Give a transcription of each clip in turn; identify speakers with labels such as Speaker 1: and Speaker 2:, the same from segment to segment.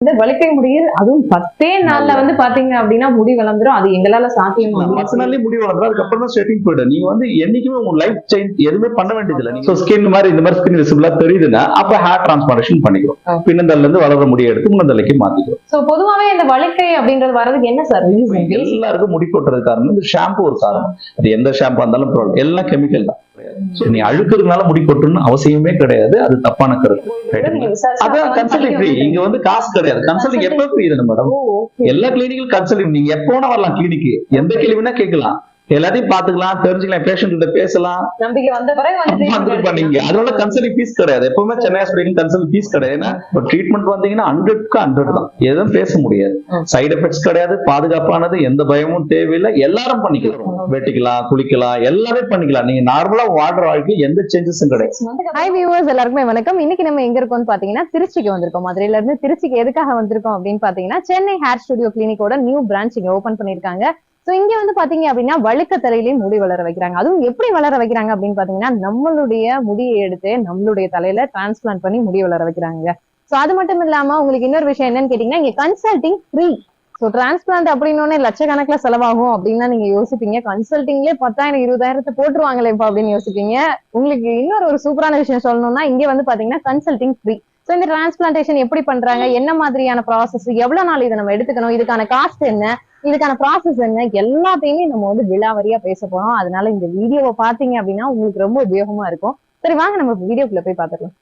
Speaker 1: வலிக்கை முடியில் அதுவும் 10 நாள்ல பாத்தீங்க அப்படின்னா முடி வளர்ந்துரும். அது எங்களால சாத்தியம்
Speaker 2: 10 நாள்லயே முடி வளர்ந்துரும். அதுக்கப்புறம் தான் ஸ்ட்ரெட்டிங் போயிடும். நீங்க என்னைக்குமே உங்க லைஃப் சேஞ்ச் எதுவுமே பண்ண வேண்டியது இல்லை. நீங்க ஸ்கின் மாதிரி இந்த மாதிரி ஸ்கின் விசிபிளா தெரியுதுன்னா அப்ப ஹேர் டிரான்ஸ்பிளான்டேஷன் பண்ணிக்கிறோம். பின்னந்தல்ல இருந்து வளர முடிய எடுத்து முன்னந்தலைக்கு மாத்திக்கிறோம்.
Speaker 1: சோ பொதுவாவே இந்த வலிக்கை அப்படின்றது வரதுக்கு என்ன சார் ரீசன்?
Speaker 2: எல்லாருக்கும் முடி கொட்டுறது காரணம் இந்த ஷாம்பு ஒரு காரணம். அது எந்த ஷாம்பா இருந்தாலும் ப்ராப்ளம். எல்லாம் கெமிக்கல் தான். நீ அழுக்குறதுனால முடி கொட்டணும்னு அவசியமே கிடையாது. அது தப்பான கருத்து. அதான் கன்சல்டிங் ஃப்ரீ. இங்க காசு கிடையாது. கன்சல்டிங் எப்ப ஃப்ரீ தானே மேடம்? எல்லா கிளினிக்கும் கன்சல்டிங். நீங்க எப்ப வேணா வரலாம் கிளினிக். எந்த கேள்வினா கேட்கலாம். எல்லாத்தையும் பாத்துக்கலாம், தெரிஞ்சுக்கலாம், பேஷண்ட் கிட்ட பேசலாம்.
Speaker 1: நம்பிக்கை வந்த பிறகு
Speaker 2: பண்ணீங்க. அதனால கன்சல்டிங் ஃபீஸ் கிடையாது. எப்பவுமே சென்னை ஹாஸ்பிட்டல் கன்சல்டிங் ஃபீஸ் கிடையாது. ட்ரீட்மெண்ட் வந்தீங்கன்னா 100க்கு 100 தான். எதுவும் பேச முடியாது. சைடு எஃபெக்ட்ஸ் கிடையாது. பாதுகாப்பானது. எந்த பயமும் தேவையில்லை. எல்லாரும் பண்ணிக்கலாம். வெட்டிக்கலாம், குளிக்கலாம், எல்லாமே பண்ணிக்கலாம். நீங்க நார்மலா வாழ்ற வாழ்க்கை எந்த சேஞ்சஸும் கிடையாது.
Speaker 1: ஹாய் வியூவர்ஸ், எல்லாருக்குமே வணக்கம். இன்னைக்கு நம்ம எங்க இருக்கோம்னு பாத்தீங்கன்னா திருச்சிக்கு வந்திருக்கோம். மதுரையில இருந்து திருச்சிக்கு எதுக்காக வந்திருக்கோம் அப்படின்னு பாத்தீங்கன்னா சென்னை ஹேர் ஸ்டுடியோ கிளினிக்கோட நியூ பிரான்ச் இங்க ஓபன் பண்ணிருக்காங்க. சோ இங்க பாத்தீங்க அப்படின்னா வழுக்க தலையிலேயே முடி வளர வைக்கிறாங்க. அதுவும் எப்படி வளர வைக்கிறாங்க அப்படின்னு பாத்தீங்கன்னா நம்மளுடைய முடியை எடுத்து நம்மளுடைய தலையில டிரான்ஸ்பிளான்ட் பண்ணி முடி வளர வைக்கிறாங்க. சோ அது மட்டும் இல்லாம உங்களுக்கு இன்னொரு விஷயம் என்னன்னு கேட்டீங்கன்னா இங்க கன்சல்டிங் ஃப்ரீ. சோ டிரான்ஸ்பிளான்ட் அப்படின்னு லட்சக்கணக்கில் செலவாகும் அப்படின்னா நீங்க யோசிப்பீங்க. கன்சல்டிங்லேயே 10,000 20,000 போட்டுருவாங்களேப்பா அப்படின்னு யோசிப்பீங்க. உங்களுக்கு இன்னொரு சூப்பரான விஷயம் சொல்லணும்னா இங்க பாத்தீங்கன்னா கன்சல்டிங் ஃப்ரீ. சோ இந்த டிரான்ஸ்பிளான்டேஷன் எப்படி பண்றாங்க, என்ன மாதிரியான ப்ராசஸ், எவ்வளவு நாள் இதை நம்ம எடுத்துக்கணும், இதுக்கான காஸ்ட் என்ன, இதுக்கான ப்ராசஸ் என்ன, எல்லாத்தையுமே நம்ம விலாவரியா பேச போறோம். அதனால இந்த வீடியோவை பாத்தீங்க அப்படின்னா உங்களுக்கு ரொம்ப உபயோகமா இருக்கும். சரி வாங்க நம்ம வீடியோக்குள்ள போய் பாத்துக்கலாம்.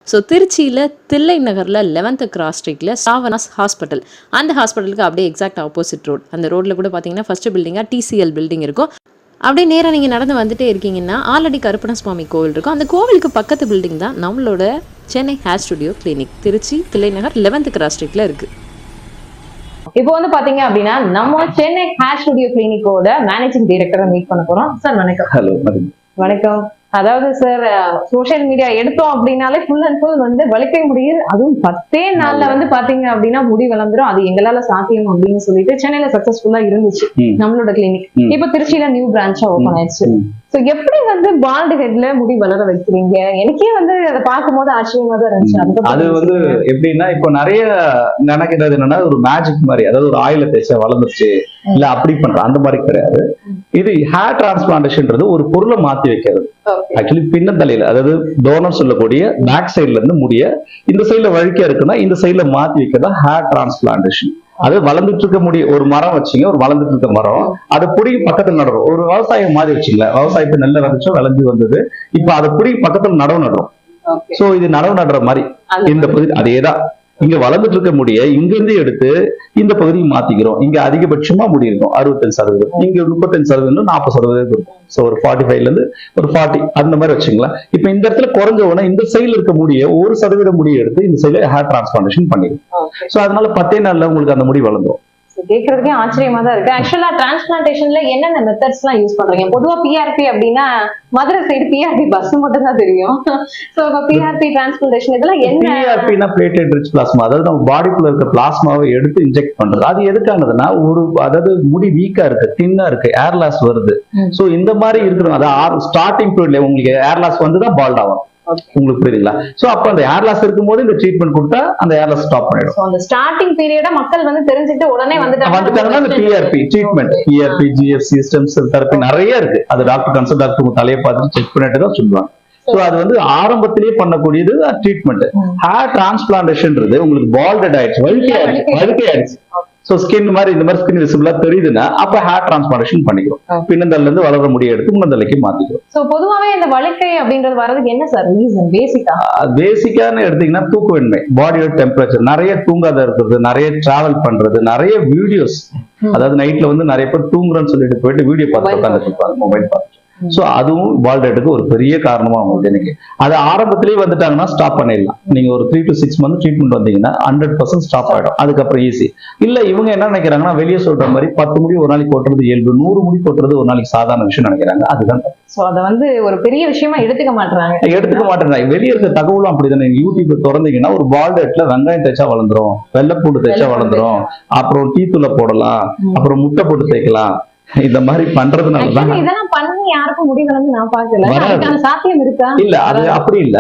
Speaker 3: ஸோ திருச்சியில் தில்லை நகரில் 11th கிராஸ் ஸ்ட்ரீட்டில் சாவனாஸ் ஹாஸ்பிட்டல், அந்த ஹாஸ்பிட்டலுக்கு அப்படியே எக்ஸாக்ட் ஆப்போசிட் ரோட். அந்த ரோட்டில் கூட பார்த்தீங்கன்னா ஃபஸ்ட்டு பில்டிங்காக TCL பில்டிங் இருக்கும். அப்படியே நேராக நீங்கள் நடந்து வந்துட்டே இருக்கீங்கன்னா ஆல்ரெடி கருப்பண சுவாமி கோவில் இருக்கும். அந்த கோவிலுக்கு பக்கத்து பில்டிங் தான் நம்மளோட Chennai hair studio clinic. Trichy Thillai Nagar 11th cross ஸ்ட்ரீட்டில் இருக்குது.
Speaker 1: இப்போ பாத்தீங்க அப்படின்னா நம்ம சென்னை ஹேர் ஸ்டுடியோ கிளினிக்கோட மேனேஜிங் டைரக்டரை மீட் பண்ண போறோம். சார் வணக்கம்.
Speaker 2: ஹலோ
Speaker 1: வணக்கம். அதாவது சார் சோசியல் மீடியா எடுத்தோம் அப்படின்னாலே ஃபுல் அண்ட் ஃபுல் வலிக்கை முடியில் அதுவும் 10 நாள்ல பாத்தீங்க அப்படின்னா முடி வளர்ந்துரும். அது எங்களால சாத்தியம் அப்படின்னு சொல்லிட்டு சென்னையில சக்சஸ்ஃபுல்லா இருந்துச்சு நம்மளோட கிளினிக். இப்ப திருச்சியில நியூ பிரான்ச்சா ஓபன் ஆயிடுச்சு. சோ எப்படி பால்டு ஹெட்ல முடி வளர வைக்கிறீங்க? எனக்கே அதை பார்க்கும் போது ஆச்சரியமா தான் இருந்துச்சு.
Speaker 2: அது எப்படின்னா இப்போ நிறைய நினைக்கிறது என்னன்னா ஒரு மேஜிக் மாதிரி, அதாவது ஒரு ஆயில தேய்ச்சா வளர்ந்துருச்சு இல்ல அப்படி பண்ற அந்த மாதிரி கிடையாது. இது ஹேர் டிரான்ஸ்பிளான்டேஷன்ன்றது ஒரு பொருளை மாத்தி வைக்கிறது. ஆக்சுவலி பின்னந்தலையில, அதாவது டோனர் சொல்லக்கூடிய பேக் சைட்ல இருந்து முடிய இந்த சைட்ல வழுக்க இருக்குன்னா இந்த சைட்ல மாத்தி வைக்கிறதா ஹேர் டிரான்ஸ்பிளான்டேஷன். அது வளர்ந்துட்டு இருக்க முடிய ஒரு மரம் வச்சுங்க, ஒரு வளர்ந்துட்டு இருக்க மரம், அது புடி பக்கத்துல நடுறோம். ஒரு விவசாயம் மாதிரி வச்சுங்கள, விவசாயத்தை நெல்ல விதைச்சோம், விளைஞ்சு வந்தது. இப்ப அது புடி பக்கத்துல நடவு நடுறோம். சோ இது நடவு நடுற மாதிரி இந்த பகுதி அதேதான். இங்க வளர்ந்துட்டு இருக்க முடிய இங்க இருந்து எடுத்து இந்த பகுதியை மாத்திக்கிறோம். இங்க அதிகபட்சமா முடி இருக்கும் 65%, இங்க 35%, 40% இருக்கும். சோ ஒரு 45ல இருந்து ஒரு 40 அந்த மாதிரி வச்சுங்களேன். இப்ப இந்த இடத்துல குறைஞ்ச உடனே இந்த சைடுல இருக்க முடிய 1% முடிய எடுத்து இந்த சைடுல ஹேர் டிரான்ஸ்பிளான்டேஷன் பண்ணிடும். சோ அதனால 10 நாள்ல உங்களுக்கு அந்த முடி வளர்ந்துடும்.
Speaker 1: கேட்கறதுக்கே ஆச்சரியமா தான் இருக்கு. ஆக்சுவலா டிரான்ஸ்பிளான்டேஷன்ல என்னென்ன மெத்தட்ஸ் எல்லாம் யூஸ் பண்றீங்க? பொதுவா PRP அப்படின்னா மதுரை சைடு PRP பஸ் மட்டும் தான் தெரியும். சோ PRP டிரான்ஸ்பிளான்டேஷன் இதெல்லாம் என்ன?
Speaker 2: PRPனா பிளேட்டட் ரிச் பிளாஸ்மா, அதாவது நம்ம பாடிக்குள்ள இருக்க பிளாஸ்மாவை எடுத்து இன்ஜெக்ட் பண்றது. அது எதுக்கானதுன்னா அதாவது முடி வீக்கா இருக்கு, தின்னா இருக்கு, ஏர் லாஸ் வருது. சோ இந்த மாதிரி இருக்கிறோம். அதாவது ஸ்டார்டிங் பீரியட்ல உங்களுக்கு ஏர் லாஸ் வந்துதான் பால்ட் ஆகும். உங்களுக்கு புரியுதுங்களா? சோ அப்ப அந்த ஏர் லாஸ் இருக்கும்போது இந்த ட்ரீட்மெண்ட் கொடுத்தா அந்த ஏர் லாஸ் ஸ்டாப் பண்ணிடும்.
Speaker 1: சோ அந்த ஸ்டார்டிங் பீரியட மக்கள் தெரிஞ்சிட்டு உடனே
Speaker 2: வந்துட்டாங்கன்னா அந்த PRP treatment, PRP, GFC, stem cell therapy நிறைய இருக்கு. அது டாக்டர் கன்சல்ட் டாக்டர் உங்க தலையை பார்த்துட்டு செக் பண்ணிட்டு தான் சொல்லுவாங்க. சோ அது ஆரம்பத்திலேயே பண்ணக்கூடியது ட்ரீட்மெண்ட். ஹேர் டிரான்ஸ்பிளான்டேஷன்ன்றது உங்களுக்கு பால்டட் ஆயிடுச்சு, வழுக்கை ஆயிடுச்சு. சோ ஸ்கின் மாதிரி இந்த மாதிரி ஸ்கின் விசிபிளா தெரியுதுன்னா அப்ப ஹேர் டிரான்ஸ்பிளான்டேஷன் பண்ணிக்கிறோம். பின்னந்தல்ல இருந்து வளர முடிய எடுத்து முன்னந்தலைக்கு மாத்திக்கிறோம்.
Speaker 1: சோ பொதுவாவே இந்த வலிக்கை அப்படின்றது வரதுக்கு என்ன சார் ரீசன்?
Speaker 2: பேசிக்கான எடுத்தீங்கன்னா தூக்கமின்மை, பாடியோட டெம்பரேச்சர், நிறைய தூங்காத இருக்கிறது, நிறைய டிராவல் பண்றது, நிறைய வீடியோஸ். அதாவது நைட்ல நிறைய பேர் தூங்குறேன்னு சொல்லிட்டு போயிட்டு வீடியோ பார்த்து உட்காந்துட்டு இருப்பாங்க, மொபைல் பார்த்து. சோ அதுவும் பால்டேட்டுக்கு ஒரு பெரிய காரணமா உங்களுக்கு எனக்கு அது ஆரம்பத்திலேயே வந்துட்டாங்கன்னா ஸ்டாப் பண்ணிடலாம். நீங்க ஒரு 3 to 6 months ட்ரீட்மெண்ட் வந்தீங்கன்னா 100% ஸ்டாப் ஆயிடும். அதுக்கப்புறம் ஈஸி. இல்ல இவங்க என்ன நினைக்கிறாங்கன்னா வெளியே சொல்ற மாதிரி 10 முடி ஒரு நாளைக்கு கொட்டுறது இயல்பு, 100 முடி கொட்டுறது ஒரு நாளைக்கு சாதாரண விஷயம் நினைக்கிறாங்க. அதுதான்
Speaker 1: சோ அத ஒரு பெரிய விஷயமா எடுத்துக்க மாட்டாங்க.
Speaker 2: வெளியே இருக்க தகவலும் அப்படிதானே. யூடியூப் திறந்தீங்கன்னா ஒரு பால்டேட்ல வெங்காயம் தேய்ச்சா வளர்ந்துரும், வெள்ளைப்பூண்டு தேய்ச்சா வளர்ந்துரும், அப்புறம் டீ தூளை போடலாம், அப்புறம் முட்டை போட்டு தேய்க்கலாம், இந்த மாதிரி பண்றதுனாலதான்
Speaker 1: இதெல்லாம் பண்ணி யாருக்கும் முடிவுன்னு நான் பாக்கல.
Speaker 2: வராது.
Speaker 1: அதுக்கான சாத்தியம் இருக்கா?
Speaker 2: இல்ல அது அப்படி இல்ல.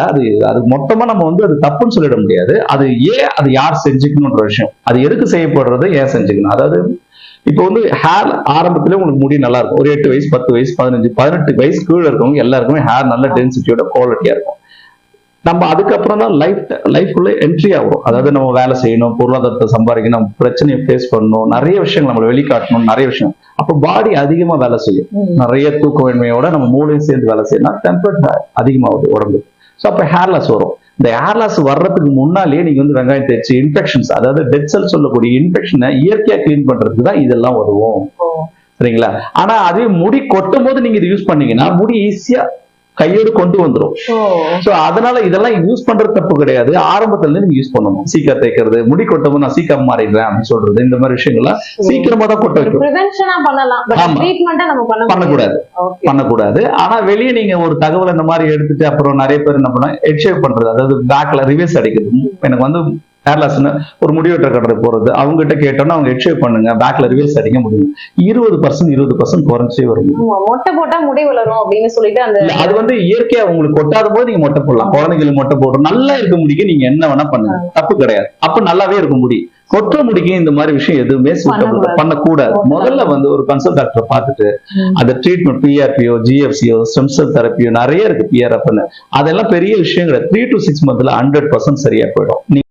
Speaker 2: அது மொத்தமா நம்ம வந்து அது தப்புன்னு சொல்லிட முடியாது. அது ஏன் அது யார் செஞ்சுக்கணும்ன்ற விஷயம், அது எதுக்கு செய்யப்படுறது, ஏன் செஞ்சுக்கணும். அதாவது இப்போ வந்து ஹேர் ஆரம்பத்திலே உங்களுக்கு முடி நல்லா இருக்கும். ஒரு 8 வயசு 10 வயசு 15 18 வயசு கீழே இருக்கவங்க எல்லாருக்குமே ஹேர் நல்ல டென்சிட்டியோட குவாலிட்டியா இருக்கும். நம்ம அதுக்கப்புறம் தான் லைஃப்குள்ள என்ட்ரி ஆகும். அதாவது நம்ம வேலை செய்யணும், பொருளாதாரத்தை சம்பாதிக்கணும், நம்ம பிரச்சனையை ஃபேஸ் பண்ணணும், நிறைய விஷயங்கள் நம்மளை வெளிக்காட்டணும், நிறைய விஷயம். அப்போ பாடி அதிகமா வேலை செய்யும். நிறைய தூக்கமின்மையோட நம்ம மூளையும் சேர்ந்து வேலை செய்யணும், டெம்பரேச்சர் அதிகமாகுது உடம்பு. ஸோ அப்போ ஹேர் லாஸ் வரும். இந்த ஹேர் லாஸ் வர்றதுக்கு முன்னாலேயே நீங்க வந்து வெங்காயம் தேய்ச்சி இன்ஃபெக்ஷன்ஸ், அதாவது டெட் செல் சொல்லக்கூடிய இன்ஃபெக்ஷனை இயற்கையா கிளீன் பண்றதுக்கு தான் இதெல்லாம் உதவும். சரிங்களா? ஆனா அதே முடி கொட்டும் போது நீங்க இது யூஸ் பண்ணீங்கன்னா முடி ஈஸியா கையோடு கொண்டு வந்துரும். சோ அதனால இதெல்லாம் யூஸ் பண்றது தப்பு கிடையாது. ஆரம்பத்துல நீங்க யூஸ் பண்ணணும். சீக்கிரம் தேய்க்கிறது, முடி கொட்டவும் நான் சீக்கிரம் மாறிடுறேன் அப்படின்னு சொல்றது, இந்த மாதிரி விஷயங்கள்லாம் சீக்கிரமா தான் கொட்ட வைக்கும். பண்ணக்கூடாது. ஆனா வெளியே நீங்க ஒரு தகவல் இந்த மாதிரி எடுத்துட்டு அப்புறம் நிறைய பேர் என்ன பண்ணா ஹெட்ஷேவ் பண்றது, அதாவது பேக்ல ரிவர்ஸ் அடிக்கிறது. எனக்கு வந்து ஹேர்லாஸ்ன்னு ஒரு முடிவெட்டுற கடை போறது, அவங்க கிட்ட கேட்டோம்னா அவங்க ஹெட்ஷேவ் பண்ணுங்க, பேக்ல ரிவர்ஸ் அடிக்க முடியும். 20% குறைஞ்சே வரும்.
Speaker 1: மொட்டை போட்டா முடி வளரும் அப்படின்னு சொல்லிட்டு
Speaker 2: அது வந்து இயற்கையா உங்களுக்கு கொட்டாத போது நீங்க மொட்டை போடலாம். குழந்தைங்களுக்கு மொட்டை போடுறோம், நல்லா இருக்க முடிக்க நீங்க என்ன வேணா பண்ணுங்க, தப்பு கிடையாது. அப்ப நல்லாவே இருக்கும் முடி. கொற்ற முடிக்கு இந்த மாதிரி விஷயம் எதுவுமே பண்ணக்கூடாது. முதல்ல வந்து ஒரு கன்சல்ட் டாக்டரை பார்த்துட்டு அந்த ட்ரீட்மெண்ட் பிஆர்பியோ ஜிஎஃப்சியோ ஸ்டெம் செல் தெரப்பியோ நிறைய இருக்கு. பிஆர்எஃப்னு அதெல்லாம் பெரிய விஷயம் கிடையாது. 3 to 6 months 100% சரியா போயிடும்.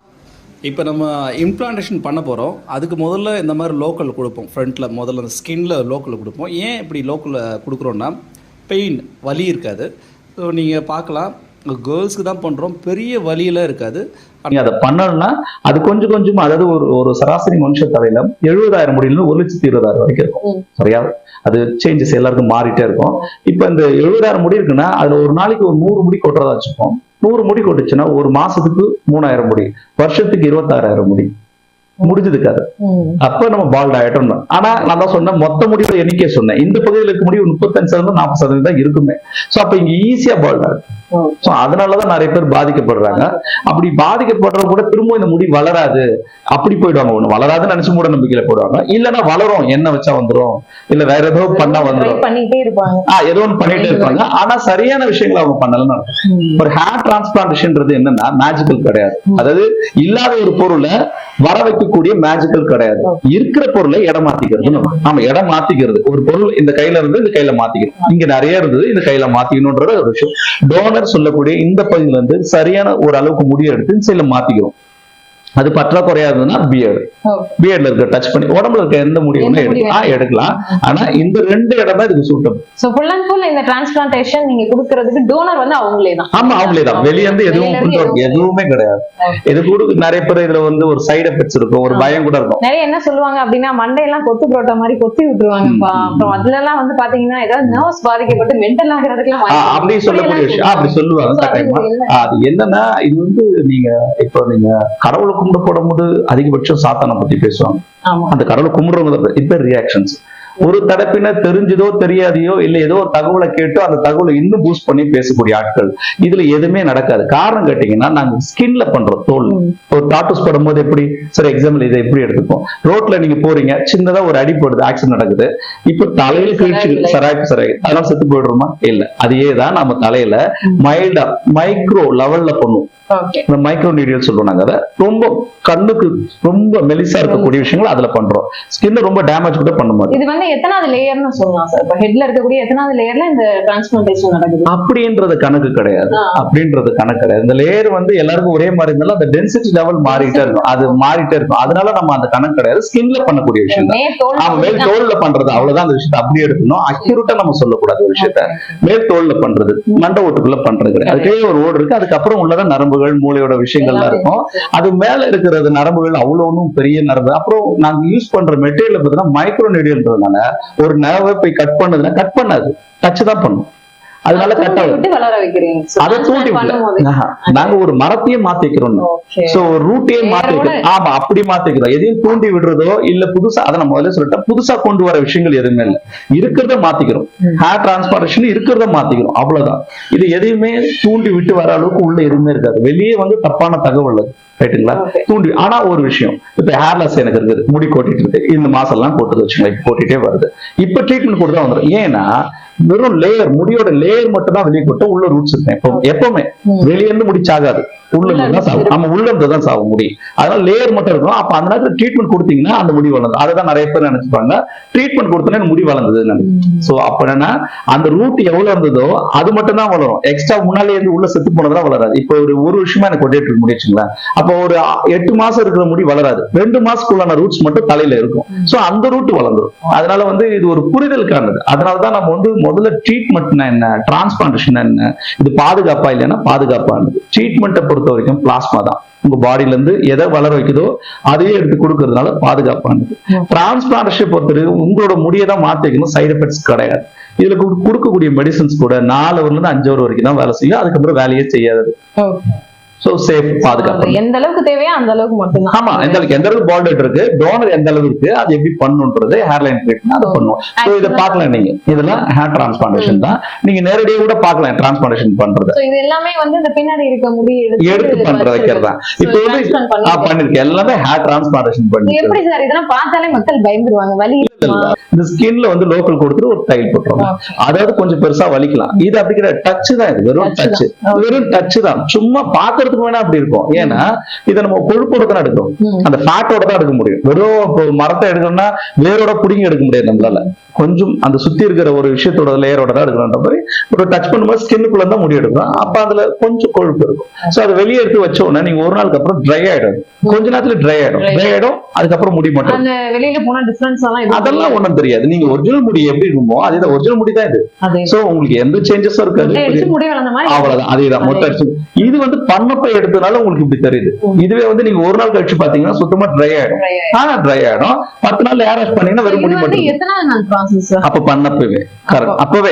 Speaker 4: இப்போ நம்ம இம்ப்ளான்டேஷன் பண்ண போகிறோம். அதுக்கு முதல்ல இந்த மாதிரி லோக்கல் கொடுப்போம். ஃப்ரண்ட்டில் முதல்ல அந்த ஸ்கின்ல லோக்கல் கொடுப்போம். ஏன் இப்படி லோக்கலில் கொடுக்குறோன்னா பெயின், வலி இருக்காது. ஸோ நீங்கள் பார்க்கலாம், கேர்ள்ஸ்க்கு தான் பண்ணுறோம், பெரிய வலியெல்லாம் இருக்காது.
Speaker 2: நீங்க அதை பண்ணணும்னா அது கொஞ்சம் கொஞ்சமா, அதாவது ஒரு சராசரி மனுஷ தலையில 70,000 முடியில 1,20,000 வரைக்கும் இருக்கும். சரியா? அது சேஞ்சஸ் எல்லாருக்கும் மாறிட்டே இருக்கும். இப்ப இந்த 70,000 முடி இருக்குன்னா அதுல ஒரு நாளைக்கு ஒரு 100 முடி கொட்டுறதா வச்சுப்போம். 100 முடி கொட்டுச்சுன்னா ஒரு மாசத்துக்கு 3,000 முடி, வருஷத்துக்கு 26,000 முடி முடிஞ்சதுக்காது. அப்ப நம்ம பால்ட் ஆயிட்டோம். ஆனா நான் தான் சொன்னேன், மொத்த முடிவு எண்ணிக்கை சொன்னேன். இந்த பகுதியில் இருக்க முடிவு 35% 40% தான் இருக்குமே. சோ அப்ப இங்க ஈஸியா பால்ட் ஆகும். சோ அதனாலதான் நிறைய பேர் பாதிக்கப்படுறாங்க. அப்படி பாதிக்கப்படுறவங்க கூட திரும்ப இந்த முடி வளராது அப்படி போயிடுவாங்க. ஒண்ணு வளராதுன்னு நினைச்சு மூட நம்பிக்கையில போயிடுவாங்க. இல்லன்னா வளரும், என்ன வச்சா வந்துரும், இல்ல வேற ஏதோ பண்ணா வந்துரும், ஏதோ ஒண்ணு பண்ணிட்டே இருப்பாங்க. ஆனா சரியான விஷயங்களை அவங்க பண்ணலன்னு. ஒரு ஹேர் டிரான்ஸ்பிளான்டேஷன்ன்றது என்னன்னா மேஜிக்கல் கிடையாது. அதாவது இல்லாத ஒரு பொருளை வர வைக்கக்கூடிய மேஜிக்கல் கிடையாது. இருக்கிற பொருளை இடம் மாத்திக்கிறது. நம்ம இடம் மாத்திக்கிறது. ஒரு பொருள் இந்த கையில இருந்து இந்த கையில மாத்திக்கணும், இங்க நிறைய இருந்தது இந்த கையில மாத்திக்கணும்ன்றது ஒரு விஷயம். டோனர் சொல்லக்கூடிய இந்த பகுதியில இருந்து சரியான ஒரு அளவுக்கு முடிய எடுத்து இந்த சைடுல மாத்திக்கிறோம். அது பற்றாக்குறையாதுன்னா பியர்ட்ல இருக்க டச் பண்ணி உடம்புல இருக்க எந்த முடிவுமே எடுக்கலாம். ஆனா இந்த 2 இடம் தான் இதுக்கு suitable.
Speaker 1: So full and full இந்த டிரான்ஸ்பிளான்டேஷன் நீங்க கொடுக்கிறதுக்கு டோனர் வந்து அவங்களே தான்.
Speaker 2: ஆமா, அவங்களே தான். வெளிய இருந்து எதுவுமே கிடையாது. இது கூட நிறைய பேர் இதுல வந்து ஒரு சைடு எஃபெக்ட்ஸ் இருக்கும், ஒரு பயம் கூட இருக்கும்.
Speaker 1: நிறைய என்ன சொல்லுவாங்க அப்படின்னா மண்டையெல்லாம் கொத்து புரோட்டா மாதிரி கொத்தி விட்டுருவாங்கப்பா. அப்புறம் அதுல எல்லாம் வந்து பாத்தீங்கன்னா ஏதாவது நர்வ்ஸ் பாதிக்கப்பட்டு மென்டல் ஆகிறதுக்குலாம்
Speaker 2: அப்படி சொல்லக்கூடிய விஷயம் அப்படி சொல்லுவாங்க. அது என்னன்னா, இது வந்து நீங்க இப்போ நீங்க கடவுளுக்கு கும்பிட போடும்போது அதிகபட்சம் சாத்தானை பத்தி பேசுவாங்க. அந்த கடவுளை கும்பிடுறவங்க இப்ப ரியாக்ஷன்ஸ் ஒரு தரப்பினர் தெரிஞ்சதோ தெரியாதையோ இல்ல ஏதோ ஒரு தகவலை கேட்டோ அந்த தகவலை இன்னும் பூஸ்ட் பண்ணி பேசக்கூடிய ஆட்கள். இதுல எதுவுமே நடக்காது. காரணம் கேட்டீங்கன்னா நாங்க ஸ்கின்ல பண்றோம். தோல் ஒரு டாட்டூஸ் போடும்போது எப்படி, சரி எக்ஸாம்பிள் இதை எப்படி எடுத்துப்போம். ரோட்ல நீங்க போறீங்க, சின்னதா ஒரு அடிப்படுது, ஆக்சிடென்ட் நடக்குது, இப்ப தலையில கிழிச்சு சராய் அதனால செத்து போயிடுறோமா? இல்ல, அதையே தான் நம்ம தலையில மைல்டா மைக்ரோ லெவல்ல பண்ணுவோம். இந்த மைக்ரோ நீடியல் சொல்லுவோம் நாங்க. அதை ரொம்ப கண்ணுக்கு ரொம்ப மெலிசா இருக்கக்கூடிய விஷயங்கள் அதுல பண்றோம். ஸ்கின் ரொம்ப டேமேஜ் கூட பண்ண மாட்டோம்.
Speaker 1: இது வந்து எத்தனாவது லேயர்னு சொல்லலாம் சார்? இப்ப ஹெட்ல இருக்கக்கூடிய எத்தனாவது லேயர்ல இந்த டிரான்ஸ்பிளான்டேஷன் நடக்குது
Speaker 2: அப்படின்றது கணக்கு கிடையாது. இந்த லேயர் வந்து எல்லாருக்கும் ஒரே மாதிரி இருந்தாலும் அந்த டென்சிட்டி லெவல் மாறிட்டே இருக்கும். அது மாறிட்டே இருக்கும். அதனால நம்ம அந்த கணக்கு கிடையாது. ஸ்கின்ல பண்ணக்கூடிய விஷயம் தான். மேல் தோல்ல பண்றது அவ்வளவுதான். அந்த விஷயத்தை அப்படியே எடுக்கணும். அக்யூரேட்டா நம்ம சொல்லக்கூடாது ஒரு விஷயத்த. மேல் தோல்ல பண்றது, மண்டை ஓட்டுக்குள்ள பண்றது கிடையாது. அதுக்கே ஒரு ஓடு இருக்கு. அதுக்கப்புறம் உள்ளதான் நரம்புகள், மூளையோட விஷயங்கள்லாம் இருக்கும். அது மேல இருக்கிறது நரம்புகள் அவ்வளவு ஒன்றும் பெரிய நரம்பு. அப்புறம் நாங்க யூஸ் பண்ற மெட்டீரியல் பார்த்தீங்கன்னா மைக்ரோ நீடியல்ன்றதுனால ஒரு நரம்பை போய் கட் பண்ணதுன்னா கட் பண்ணாது, டச் தான் பண்ணும். அதனால கரெக்டா
Speaker 1: விட்டு வளர வைக்கிறீங்க. So,
Speaker 2: அதை தூண்டி
Speaker 1: transplant பண்ணும்போது.
Speaker 2: நாங்க ஒரு மரத்தையே மாத்தி வைக்கிறோம்.
Speaker 1: Okay.
Speaker 2: சோ ரூட்டையே மாத்தி வைக்கிறோம். ஆமா, அப்படி மாத்தி வைக்கிறோம். எதையும் தூண்டி விடுறதோ இல்ல புதுசா, அதை நான் முதல்ல சொல்லிட்டேன், புதுசா கொண்டு வர விஷயங்கள் எதுவுமே இல்ல. இருக்கிறத மாத்திக்கிறோம். ஹேர் டிரான்ஸ்பிளான்டேஷன் இருக்கிறத மாத்திக்கிறோம், அவ்வளவுதான். இது எதையுமே தூண்டி விட்டு வர அளவுக்கு உள்ள எதுவுமே இருக்காது. வெளியே வந்து தப்பான தகவல் அது, ரைட்டுங்களா? தூண்டி. ஆனா ஒரு விஷயம், இப்ப ஹேர்லெஸ் எனக்கு இருக்குது, முடி கொட்டிட்டு இருக்கு, இந்த மாசம் எல்லாம் போட்டு வச்சுக்கலாம், இப்ப போட்டுட்டே வருது. இப்ப ட்ரீட்மெண்ட் கொடுத்தா வந்துடும். ஏன்னா வெறும் லேயர், முடியோட லேயர் மட்டும் தான் வெளியே கொட்ட, உள்ள ரூட்ஸ் இருக்கும். எப்பவுமே வெளியே இருந்து முடி சாகாது, உள்ள இருந்து தான் சாகும். நம்ம உள்ள இருந்து தான் சாகும் முடி. அதனால லேயர் மட்டும் இருக்கும். அப்ப அந்த நேரத்தில் ட்ரீட்மெண்ட் கொடுத்தீங்கன்னா அந்த முடி வளர்ந்து, அதுதான் நிறைய பேர் நினைச்சுப்பாங்க ட்ரீட்மெண்ட் கொடுத்தோன்னே முடி வளர்ந்தது. சோ அப்ப என்னன்னா அந்த ரூட் எவ்வளவு இருந்ததோ அது மட்டும் தான் வளரும். எக்ஸ்ட்ரா முன்னாலே இருந்து உள்ள செத்து போனதெல்லாம் வளராது. இப்போ ஒரு விஷயமா எனக்கு கொட்டிட்டு இருக்க முடியுங்களா? அப்போ ஒரு 8 மாசம் இருக்கிற முடி வளராது, 2 மாசத்துக்குள்ளான ரூட்ஸ் மட்டும் தலையில இருக்கும். சோ அந்த ரூட் வளர்ந்துடும். அதனால வந்து இது ஒரு புரிதலுக்கானது. அதனாலதான் நம்ம வந்து முதல்ல ட்ரீட்மெண்ட்னா என்ன, டிரான்ஸ்பிளான்டேஷன் என்ன, இது பாதுகாப்பா இல்லைன்னா பாதுகாப்பானது. ட்ரீட்மெண்ட்டை பொறுத்த வரைக்கும் பிளாஸ்மா தான் உங்க பாடியில இருந்து எதை வளர வைக்குதோ அதையே எடுத்து கொடுக்கறதுனால பாதுகாப்பானது. டிரான்ஸ்பிளான்டேஷன் பொறுத்தவரைக்கும் உங்களோட முடியை தான் மாத்தி வைக்கணும், சைடு எஃபெக்ட்ஸ் கிடையாது. இதுல கொடுக்கக்கூடிய மெடிசன்ஸ் கூட 4 ஹவர்ல இருந்து 5 ஹவர் வரைக்கும் தான் வேலை செய்யும். அதுக்கப்புறம் வேலையே செய்யாது. சோ சேஃப், பாதுகாப்பு.
Speaker 1: எந்த அளவுக்கு தேவையோ அந்த அளவுக்கு மட்டும்தான்.
Speaker 2: ஆமா, எந்த அளவுக்கு பால்ட் இருக்கு, டோனர் எந்த அளவுக்கு இருக்கு, அது எப்படி பண்ணுன்றது, ஹேர்லைன் ட்ரீட்மெண்ட் அதை பண்ணுவோம். சோ இதை பார்க்கலாம் நீங்க. இதெல்லாம் ஹேர் டிரான்ஸ்பிளான்டேஷன் தான். நீங்க நேரடியா கூட பார்க்கலாம் டிரான்ஸ்பிளான்டேஷன் பண்றது.
Speaker 1: இது எல்லாமே வந்து இந்த பின்னாடி இருக்க முடி
Speaker 2: எடுத்து பண்ற வைக்கிறதா. இப்போ வந்து பண்ணிருக்கேன், எல்லாமே ஹேர் டிரான்ஸ்பிளான்டேஷன் பண்ணி.
Speaker 1: எப்படி சார் இதெல்லாம் பார்த்தாலே மக்கள் பயந்துருவாங்க, வலி
Speaker 2: இந்த ஸ்கின்ல வந்து லோக்கல் கொடுத்துட்டு ஒரு டைல் போட்டுருவாங்க. அதாவது கொஞ்சம் பெருசா வலிக்கலாம். இது அப்படிங்கிற டச் தான், இது வெறும் டச், வெறும் டச் தான். சும்மா பாக்குறதுக்கு வேணா அப்படி இருக்கும். ஏன்னா இதை நம்ம கொழுப்போட தான் எடுக்கணும், அந்த ஃபேட்டோட தான் எடுக்க முடியும். வெறும் மரத்தை எடுக்கணும்னா வேரோட புடிங்கி எடுக்க முடியாது நம்மளால. கொஞ்சம் அந்த சுத்தி இருக்கிற ஒரு விஷயத்தோட லேயரோட தான் எடுக்கணும்ன்ற மாதிரி ஒரு டச் பண்ணும்போது ஸ்கின்னுக்குள்ள தான் முடி எடுக்கும். அப்ப அதுல கொஞ்சம் கொழுப்பு இருக்கும். சோ அதை வெளியே எடுத்து வச்ச உடனே நீங்க ஒரு நாளுக்கு அப்புறம் ட்ரை ஆயிடும். கொஞ்ச நேரத்துல ட்ரை ஆயிடும். அதுக்கப்புறம் முடி மட்டும்
Speaker 1: அந்த வெளியில போன டிஃபரன்ஸ்
Speaker 2: அதெல்லாம் ஒண்ணும் தெரியாது. நீங்க ஒரிஜினல் முடி எப்படி இருக்குமோ அதே ஒரிஜினல் முடி தான் இது. சோ உங்களுக்கு எந்த சேஞ்சஸும் இருக்காது. அவ்வளவுதான், அதேதான் மொட்டை. இது வந்து பண்ணப்ப எடுத்ததுனால உங்களுக்கு இப்படி தெரியுது. இதுவே வந்து நீங்க ஒரு நாள் கழிச்சு பாத்தீங்கன்னா சுத்தமா ட்ரை ஆயிடும். ட்ரை ஆயிடும். 10 நாள் ஹேர் வாஷ் பண்ணீங்கன்னா வெறும் முடி மட்டும். அப்ப பண்ணப்பவே அப்பவே